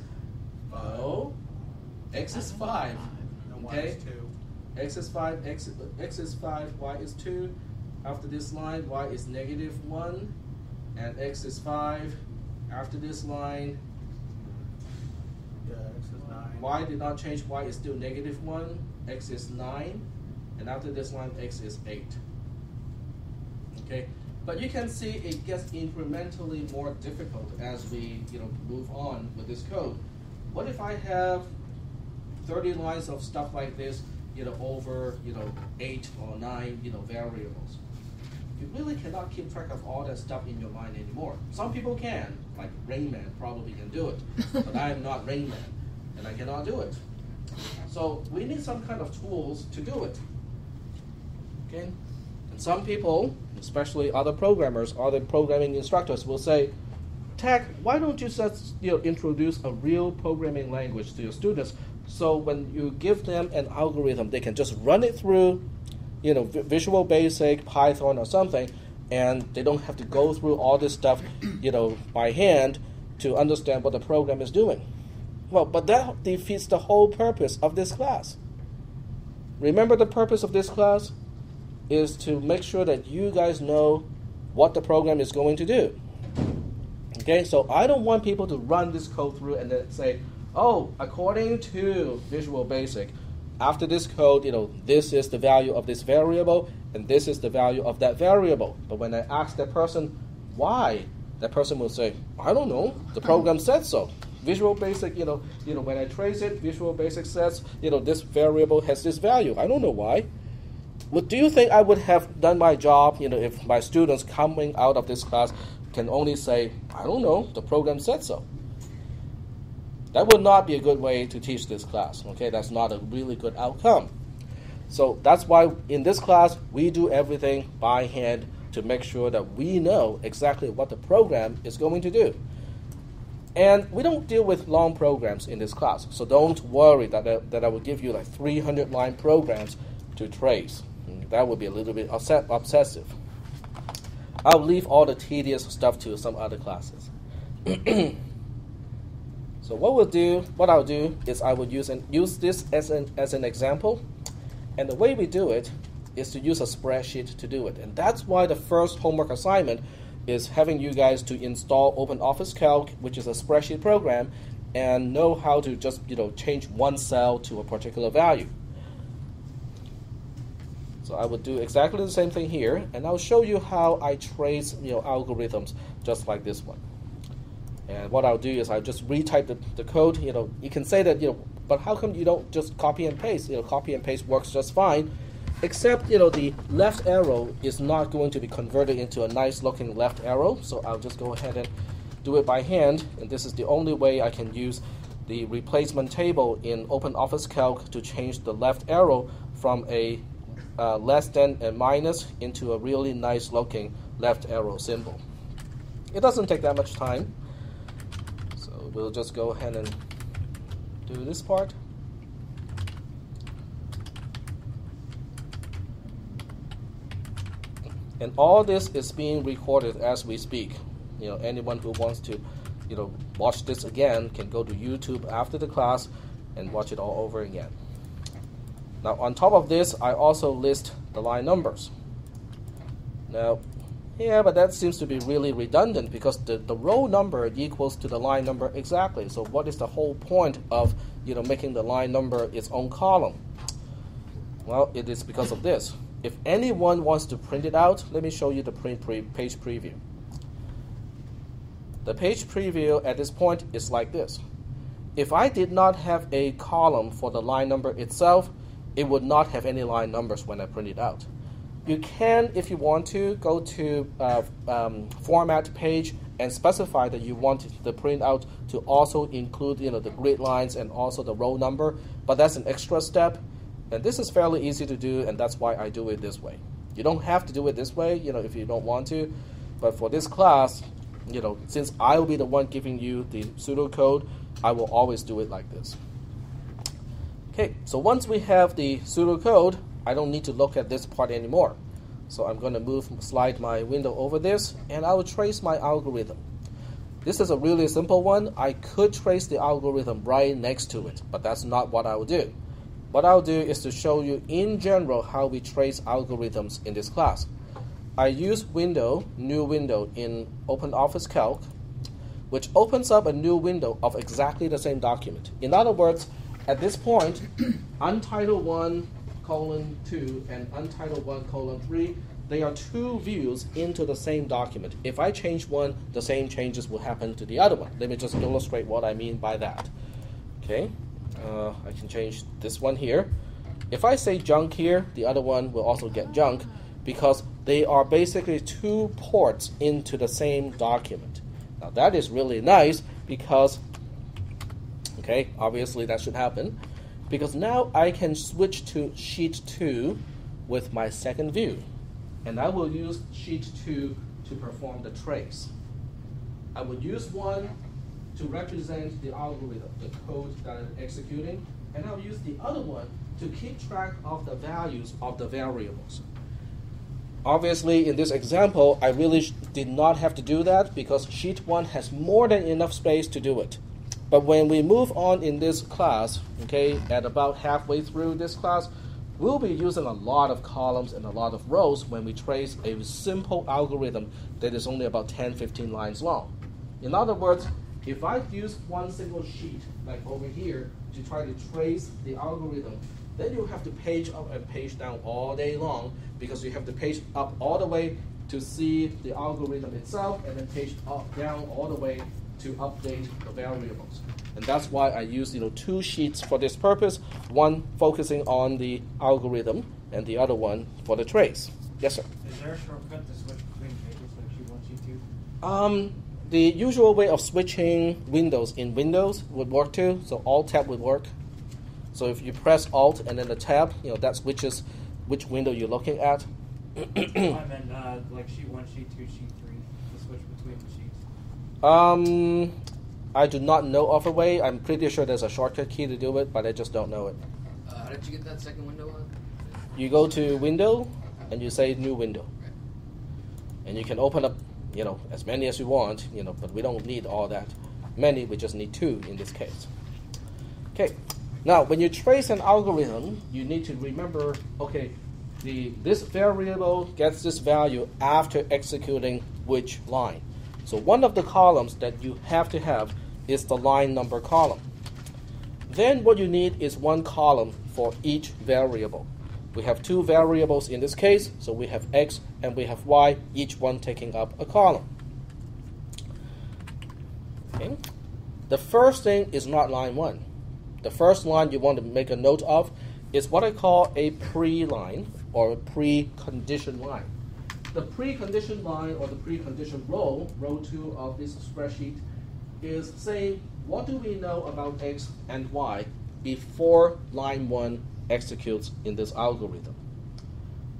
x is 5. Okay, x is 5, x is 5, y is 2. After this line, y is negative 1, and x is 5. After this line, X is 9. y did not change, y is still negative 1, x is 9, and after this line, x is 8. Okay, but you can see it gets incrementally more difficult as we move on with this code. What if I have 30 lines of stuff like this, over 8 or 9 variables? You really cannot keep track of all that stuff in your mind anymore. Some people can, like Rain Man probably can do it, but I am not Rain Man, and I cannot do it. So we need some kind of tools to do it. Okay, and some people, especially other programmers, other programming instructors, will say, "Tech, why don't you just introduce a real programming language to your students, so when you give them an algorithm, they can just run it through, Visual Basic, Python, or something, and they don't have to go through all this stuff, by hand to understand what the program is doing." Well, but that defeats the whole purpose of this class. Remember, the purpose of this class is to make sure that you guys know what the program is going to do. Okay, so I don't want people to run this code through and then say, "Oh, according to Visual Basic, after this code, this is the value of this variable, and this is the value of that variable." But when I ask that person why, that person will say, "I don't know. The program said so. Visual Basic, when I trace it, Visual Basic says, this variable has this value. I don't know why." Well, do you think I would have done my job, if my students coming out of this class can only say, "I don't know. The program said so"? That would not be a good way to teach this class. Okay, that's not a really good outcome. So that's why in this class we do everything by hand to make sure that we know exactly what the program is going to do. And we don't deal with long programs in this class, so don't worry that I will give you like 300-line programs to trace. That would be a little bit obsessive. I'll leave all the tedious stuff to some other classes. So what I'll do is I would use this as an example, and the way we do it is to use a spreadsheet to do it. And that's why the first homework assignment is having you guys to install OpenOffice Calc, which is a spreadsheet program, and know how to just change one cell to a particular value. So I would do exactly the same thing here, and I'll show you how I trace algorithms just like this one. And what I'll do is I'll just retype the code. You can say that, but how come you don't just copy and paste? Copy and paste works just fine, except, the left arrow is not going to be converted into a nice looking left arrow. So I'll just go ahead and do it by hand. And this is the only way I can use the replacement table in OpenOffice Calc to change the left arrow from a less than and minus into a really nice looking left arrow symbol. It doesn't take that much time. We'll just go ahead and do this part. And all this is being recorded as we speak. Anyone who wants to, watch this again can go to YouTube after the class and watch it all over again. Now, on top of this, I also list the line numbers. Now, yeah, but that seems to be really redundant because the row number equals to the line number exactly. So what is the whole point of, making the line number its own column? Well, it is because of this. If anyone wants to print it out, let me show you the page preview. The page preview at this point is like this. If I did not have a column for the line number itself, it would not have any line numbers when I print it out. You can, if you want to, go to Format page and specify that you want the printout to also include the grid lines and also the row number, but that's an extra step. And this is fairly easy to do, and that's why I do it this way. You don't have to do it this way, if you don't want to. But for this class, since I will be the one giving you the pseudocode, I will always do it like this. Okay, so once we have the pseudocode, I don't need to look at this part anymore. So I'm going to slide my window over this, and I will trace my algorithm. This is a really simple one. I could trace the algorithm right next to it, but that's not what I will do. What I'll do is to show you in general how we trace algorithms in this class. I use new window in OpenOffice Calc, which opens up a new window of exactly the same document. In other words, at this point, Untitled 1:2 and Untitled 1:3, they are two views into the same document. If I change one, the same changes will happen to the other one. Let me just illustrate what I mean by that. Okay. I can change this one here. If I say junk here, the other one will also get junk because they are basically two ports into the same document. Now that is really nice because, obviously that should happen, because now I can switch to Sheet 2 with my second view. And I will use Sheet 2 to perform the trace. I will use one to represent the algorithm, the code that I'm executing, and I'll use the other one to keep track of the values of the variables. Obviously, in this example, I really did not have to do that because Sheet 1 has more than enough space to do it. But when we move on in this class, at about halfway through this class, we'll be using a lot of columns and a lot of rows when we trace a simple algorithm that is only about 10-15 lines long. In other words, if I use one single sheet, like over here, to try to trace the algorithm, then you have to page up and page down all day long because you have to page up all the way to see the algorithm itself and then page down all the way to update the variables. And that's why I use two sheets for this purpose, one focusing on the algorithm and the other one for the trace. Yes, sir? Is there a shortcut to switch between pages like Sheet 1, Sheet 2? The usual way of switching windows in Windows would work too. So Alt-Tab would work. So if you press Alt and then the Tab, that switches which window you're looking at. I meant like Sheet 1, Sheet 2, Sheet 3, to switch between the sheets. I do not know of a way. I'm pretty sure there's a shortcut key to do it, but I just don't know it. How did you get that second window on? You go to Window and you say New Window. And you can open up as many as you want, but we don't need all that many, we just need two in this case. Okay, now when you trace an algorithm, you need to remember, this variable gets this value after executing which line. So one of the columns that you have to have is the line number column. Then what you need is one column for each variable. We have two variables in this case, so we have x and we have y, each one taking up a column. Okay. The first thing is not line 1. The first line you want to make a note of is what I call a pre-line or a precondition line. The precondition line or the precondition row 2 of this spreadsheet, is saying what do we know about x and y before line 1 executes in this algorithm.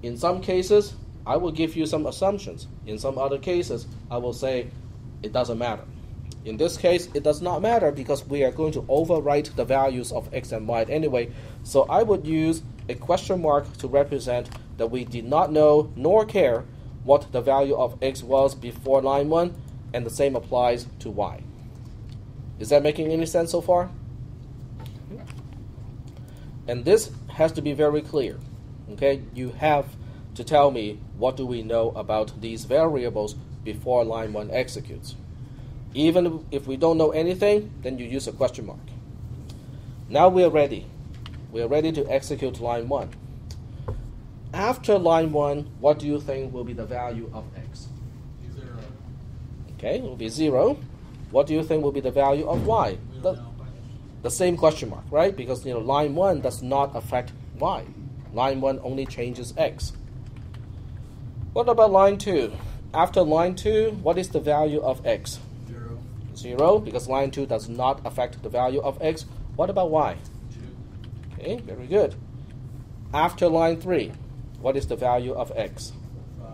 In some cases, I will give you some assumptions. In some other cases, I will say it doesn't matter. In this case, it does not matter because we are going to overwrite the values of x and y anyway. So I would use a question mark to represent that we did not know nor care what the value of x was before line 1, and the same applies to y. Is that making any sense so far? And this has to be very clear. Okay, you have to tell me what do we know about these variables before line 1 executes. Even if we don't know anything, then you use a question mark. Now we are ready. We are ready to execute line 1. After line 1, what do you think will be the value of x? 0. Okay, it will be 0. What do you think will be the value of y? We don't know. The same question mark, right? Because line 1 does not affect y. Line 1 only changes x. What about line 2? After line 2, what is the value of x? 0. 0, because line 2 does not affect the value of x. What about y? 2. Okay, very good. After line 3, what is the value of x? 5.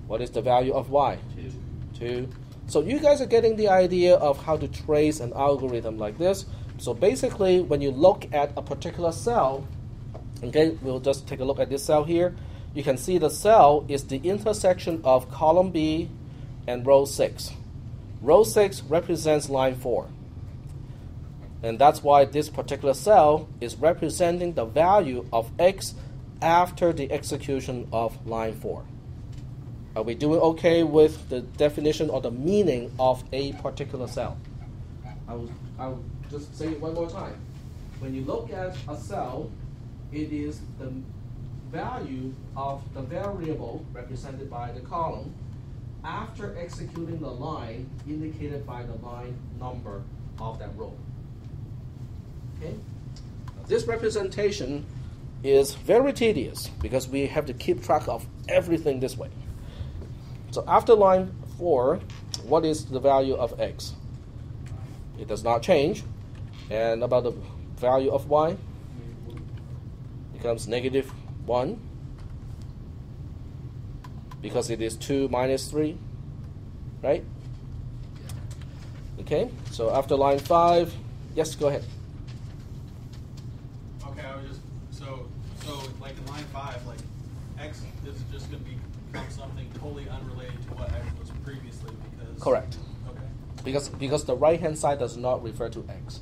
What is the value of y? 2. 2. So you guys are getting the idea of how to trace an algorithm like this. So basically, when you look at a particular cell, okay, we'll just take a look at this cell here. You can see the cell is the intersection of column B and row 6. Row 6 represents line 4. And that's why this particular cell is representing the value of x after the execution of line 4. Are we doing okay with the definition or the meaning of a particular cell? I'll just say it one more time. When you look at a cell, it is the value of the variable represented by the column after executing the line indicated by the line number of that row. Okay? This representation is very tedious because we have to keep track of everything this way. So after line 4, what is the value of x? It does not change. And about the value of y? Becomes -1 because it is 2 minus 3, right? Okay, so after line 5, yes, go ahead. Okay, I was just so like in line 5, like x is just going to become something totally unrelated to what x was previously because. Correct. Okay. Because the right-hand side does not refer to x.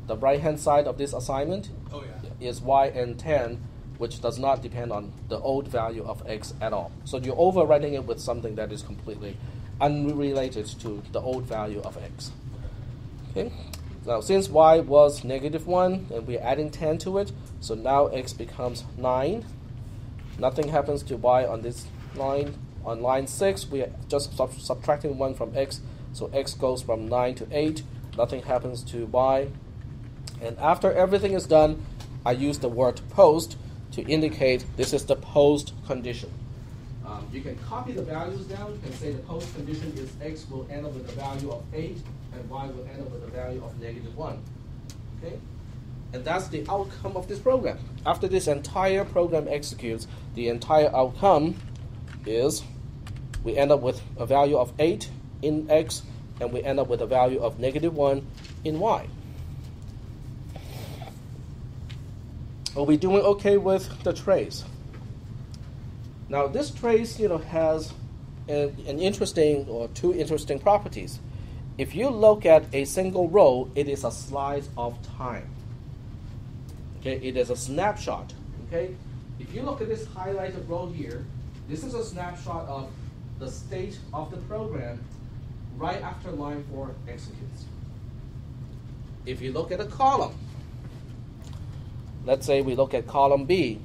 The right-hand side of this assignment Oh yeah. is y and 10, which does not depend on the old value of x at all. So you're overwriting it with something that is completely unrelated to the old value of x. Okay. Now, since y was -1 and we're adding 10 to it, so now x becomes 9. Nothing happens to y on this line. On line 6, we are just subtracting 1 from x, so x goes from 9 to 8. Nothing happens to y. And after everything is done, I use the word post to indicate this is the post condition. You can copy the values down. You can say the post condition is x will end up with a value of 8 and y will end up with a value of -1. Okay? And that's the outcome of this program. After this entire program executes, the entire outcome is we end up with a value of 8 in x and we end up with a value of -1 in y. Are we doing okay with the trace? Now this trace, has an interesting or two interesting properties. If you look at a single row, it is a slice of time. Okay, it is a snapshot. Okay, if you look at this highlighted row here, this is a snapshot of the state of the program right after line 4 executes. If you look at a column, let's say we look at column B.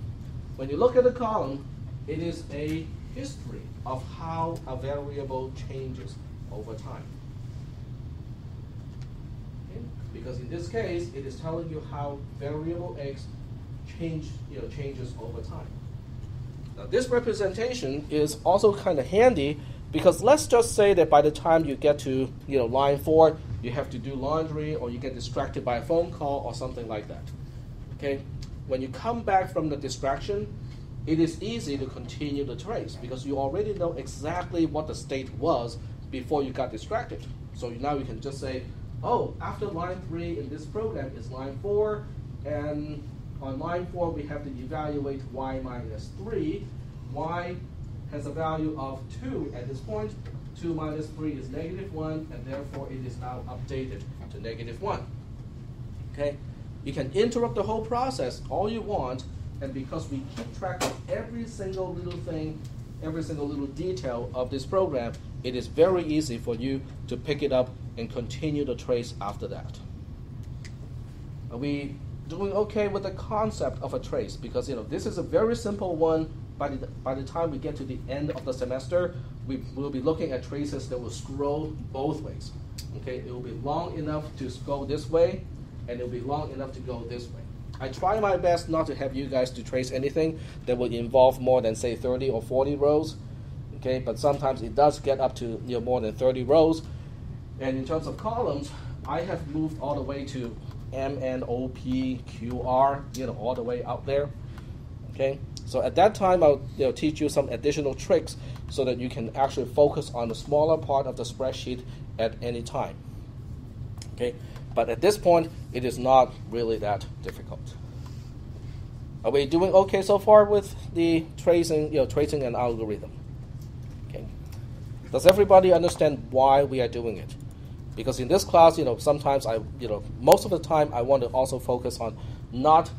When you look at the column, it is a history of how a variable changes over time. Okay? Because in this case, it is telling you how variable x changes over time. Now this representation is also kind of handy because let's just say that by the time you get to line 4, you have to do laundry or you get distracted by a phone call or something like that. Okay? When you come back from the distraction, it is easy to continue the trace because you already know exactly what the state was before you got distracted. So now you can just say, oh, after line 3 in this program is line 4, and on line 4 we have to evaluate y minus 3, y has a value of 2 at this point. 2 minus 3 is -1, and therefore it is now updated to -1. Okay? You can interrupt the whole process all you want, and because we keep track of every single little thing, every single little detail of this program, it is very easy for you to pick it up and continue the trace after that. Are we doing okay with the concept of a trace? Because this is a very simple one. By the time we get to the end of the semester, we will be looking at traces that will scroll both ways. Okay, it will be long enough to go this way, and it will be long enough to go this way. I try my best not to have you guys to trace anything that will involve more than, say, 30 or 40 rows. Okay, but sometimes it does get up to more than 30 rows. And in terms of columns, I have moved all the way to M, N, O, P, Q, R, all the way out there. Okay, so at that time I'll teach you some additional tricks so that you can actually focus on the smaller part of the spreadsheet at any time. Okay, but at this point it is not really that difficult. Are we doing okay so far with the tracing, tracing an algorithm? Okay. Does everybody understand why we are doing it? Because in this class, sometimes most of the time I want to also focus on not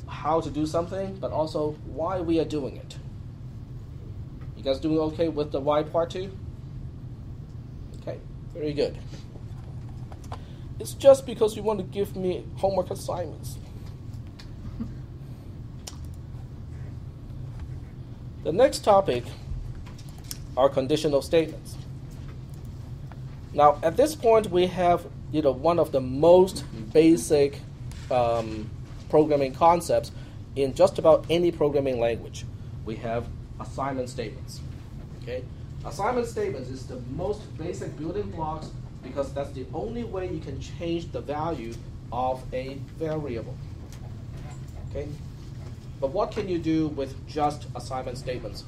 how to do something, but also why we are doing it. You guys doing okay with the why part too? Okay, very good. It's just because you want to give me homework assignments. The next topic are conditional statements. Now, at this point, we have one of the most basic programming concepts in just about any programming language. We have assignment statements. Okay, assignment statements is the most basic building blocks because that's the only way you can change the value of a variable. Okay, but what can you do with just assignment statements?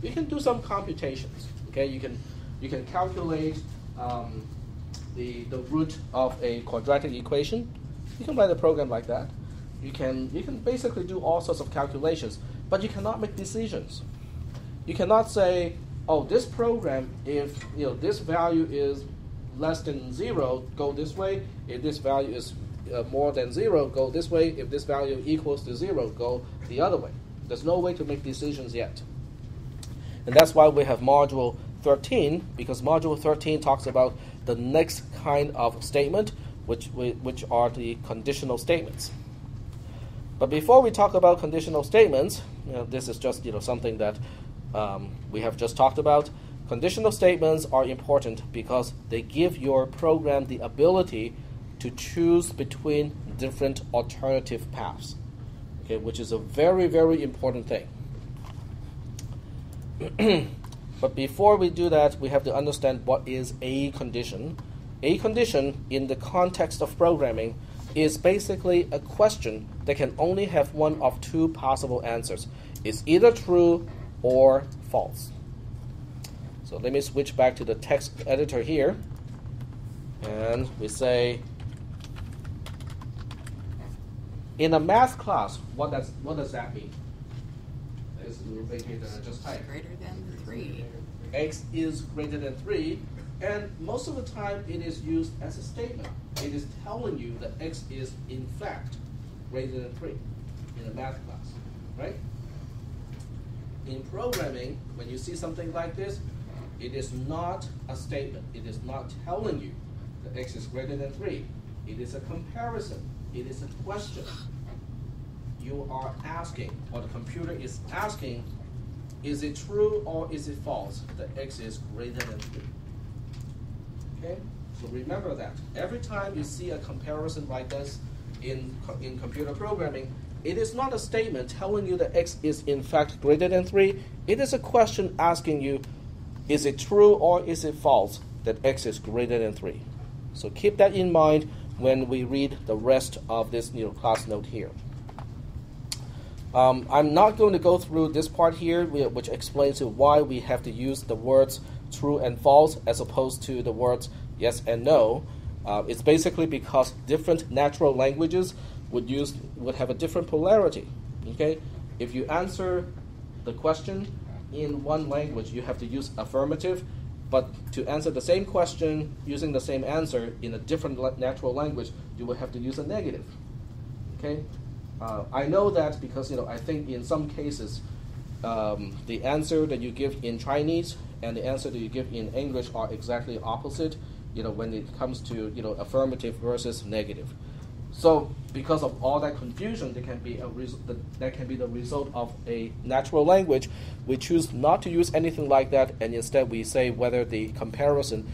You can do some computations. Okay, you can calculate the root of a quadratic equation. You can write a program like that. You can basically do all sorts of calculations, but you cannot make decisions. You cannot say, oh, this program, if this value is less than 0, go this way. If this value is more than 0, go this way. If this value equals to 0, go the other way. There's no way to make decisions yet. And that's why we have module 13, because module 13 talks about the next kind of statement, which are the conditional statements. But before we talk about conditional statements, this is just something that we have just talked about. Conditional statements are important because they give your program the ability to choose between different alternative paths, okay, which is a very, very important thing. But before we do that, we have to understand what is a condition. A condition, in the context of programming, is basically a question that can only have one of two possible answers. It's either true or false. So let me switch back to the text editor here. And we say, in a math class, what does that mean? It's a little bit here that I just typed. Greater than 3. X is greater than 3. And most of the time, it is used as a statement. It is telling you that X is, in fact, greater than 3 in a math class, right? In programming, when you see something like this, it is not a statement. It is not telling you that X is greater than 3. It is a comparison. It is a question. You are asking, or the computer is asking, is it true or is it false that X is greater than 3? Okay? So remember that. Every time you see a comparison like this in computer programming, it is not a statement telling you that X is in fact greater than 3. It is a question asking you, is it true or is it false that X is greater than 3? So keep that in mind when we read the rest of this class note here. I'm not going to go through this part here, which explains why we have to use the words true and false as opposed to the words yes and no. It's basically because different natural languages would have a different polarity. Okay, If you answer the question in one language, you have to use affirmative, but to answer the same question using the same answer in a different natural language, you will have to use a negative. Okay, I know that because I think in some cases the answer that you give in Chinese and the answer that you give in English are exactly opposite. When it comes to affirmative versus negative. So because of all that confusion, that can be the result of a natural language. We choose not to use anything like that, and instead we say whether the comparison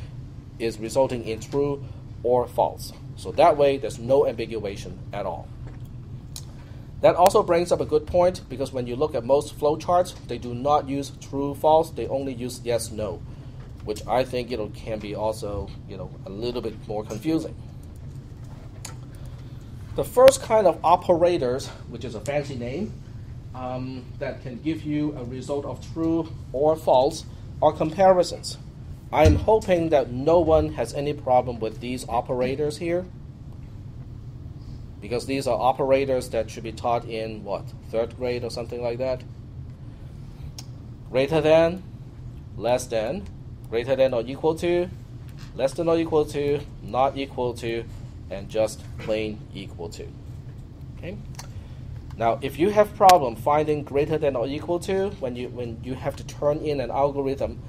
is resulting in true or false. So that way, there's no ambiguation at all. That also brings up a good point, because when you look at most flowcharts, they do not use true, false. They only use yes, no, which I think can be also a little bit more confusing. The first kind of operators, which is a fancy name, that can give you a result of true or false, are comparisons. I'm hoping that no one has any problem with these operators here, because these are operators that should be taught in, what, 3rd grade or something like that? Greater than, less than, greater than or equal to, less than or equal to, not equal to, and just plain equal to. Okay. Now, if you have problem finding greater than or equal to when you have to turn in an algorithm,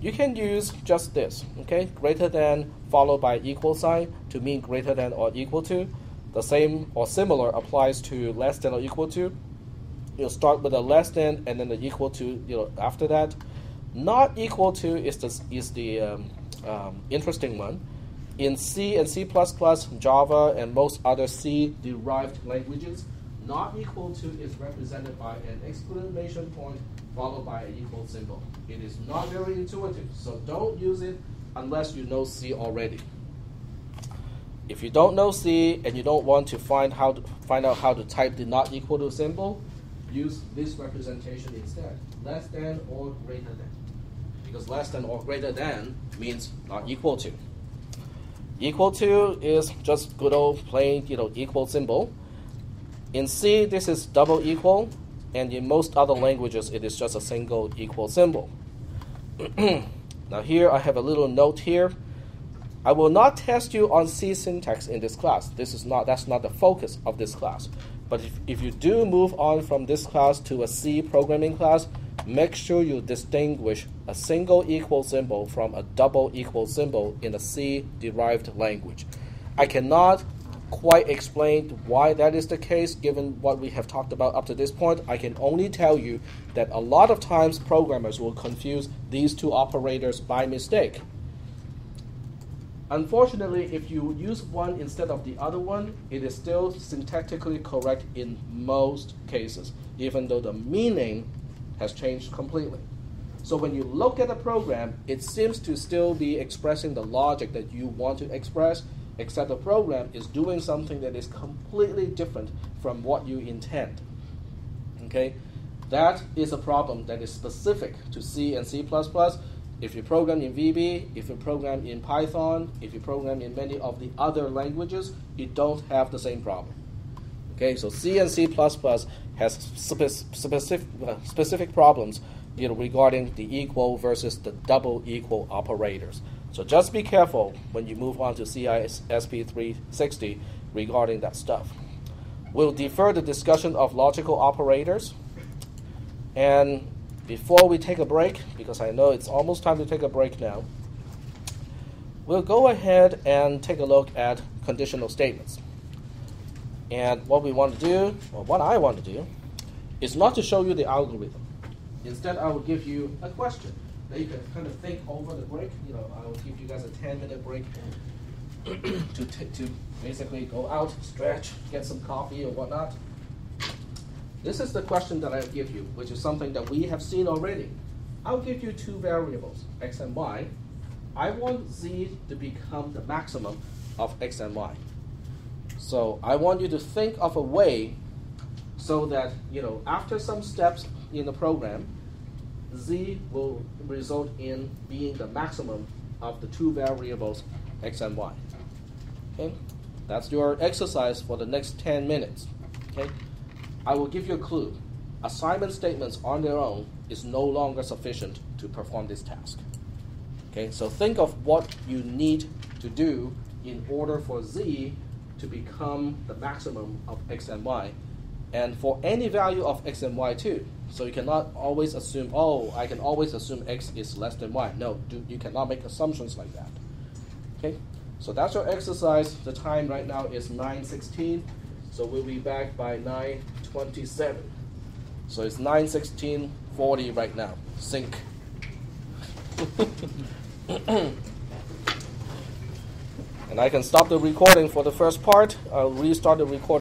you can use just this. Okay, greater than followed by equal sign to mean greater than or equal to. The same or similar applies to less than or equal to. You'll start with a less than and then the equal to after that. Not equal to is the interesting one. In C and C++, Java, and most other C-derived languages, not equal to is represented by an exclamation point followed by an equal symbol. It is not very intuitive, so don't use it unless you know C already. If you don't know C and you don't want to find out how to type the not equal to symbol, use this representation instead, less than or greater than. Because less than or greater than means not equal to. Equal to is just good old plain, equal symbol. In C, this is double equal, and in most other languages, it is just a single equal symbol. Now here, I have a little note here. I will not test you on C syntax in this class. That's not the focus of this class. But if you do move on from this class to a C programming class, make sure you distinguish a single equal symbol from a double equal symbol in a C-derived language. I cannot quite explain why that is the case given what we have talked about up to this point. I can only tell you that a lot of times programmers will confuse these two operators by mistake. Unfortunately, if you use one instead of the other one, it is still syntactically correct in most cases, even though the meaning has changed completely. So when you look at a program, it seems to still be expressing the logic that you want to express, except the program is doing something that is completely different from what you intend. Okay? That is a problem that is specific to C and C++. If you program in VB, if you program in Python, if you program in many of the other languages, you don't have the same problem. Okay, so C and C++ has specific problems regarding the equal versus the double equal operators. So just be careful when you move on to cisp300 regarding that stuff. We'll defer the discussion of logical operators. And before we take a break, because I know it's almost time to take a break now, we'll go ahead and take a look at conditional statements. And what we want to do, or what I want to do, is not to show you the algorithm. Instead, I will give you a question that you can kind of think over the break. I will give you guys a 10-minute break to basically go out, stretch, get some coffee or whatnot. This is the question that I'll give you, which is something that we have seen already. I'll give you two variables, x and y. I want z to become the maximum of x and y. So I want you to think of a way so that, after some steps in the program, z will result in being the maximum of the two variables, x and y. Okay? That's your exercise for the next 10 minutes. Okay? I will give you a clue. assignment statements on their own is no longer sufficient to perform this task. Okay, so think of what you need to do in order for z to become the maximum of x and y, and for any value of x and y too. So you cannot always assume, oh, I can always assume x is less than y. No, you cannot make assumptions like that. Okay, so that's your exercise. The time right now is 9:16, so we'll be back by 9:27. So it's 9:16:40 right now. Sync. And I can stop the recording for the first part. I'll restart the recording.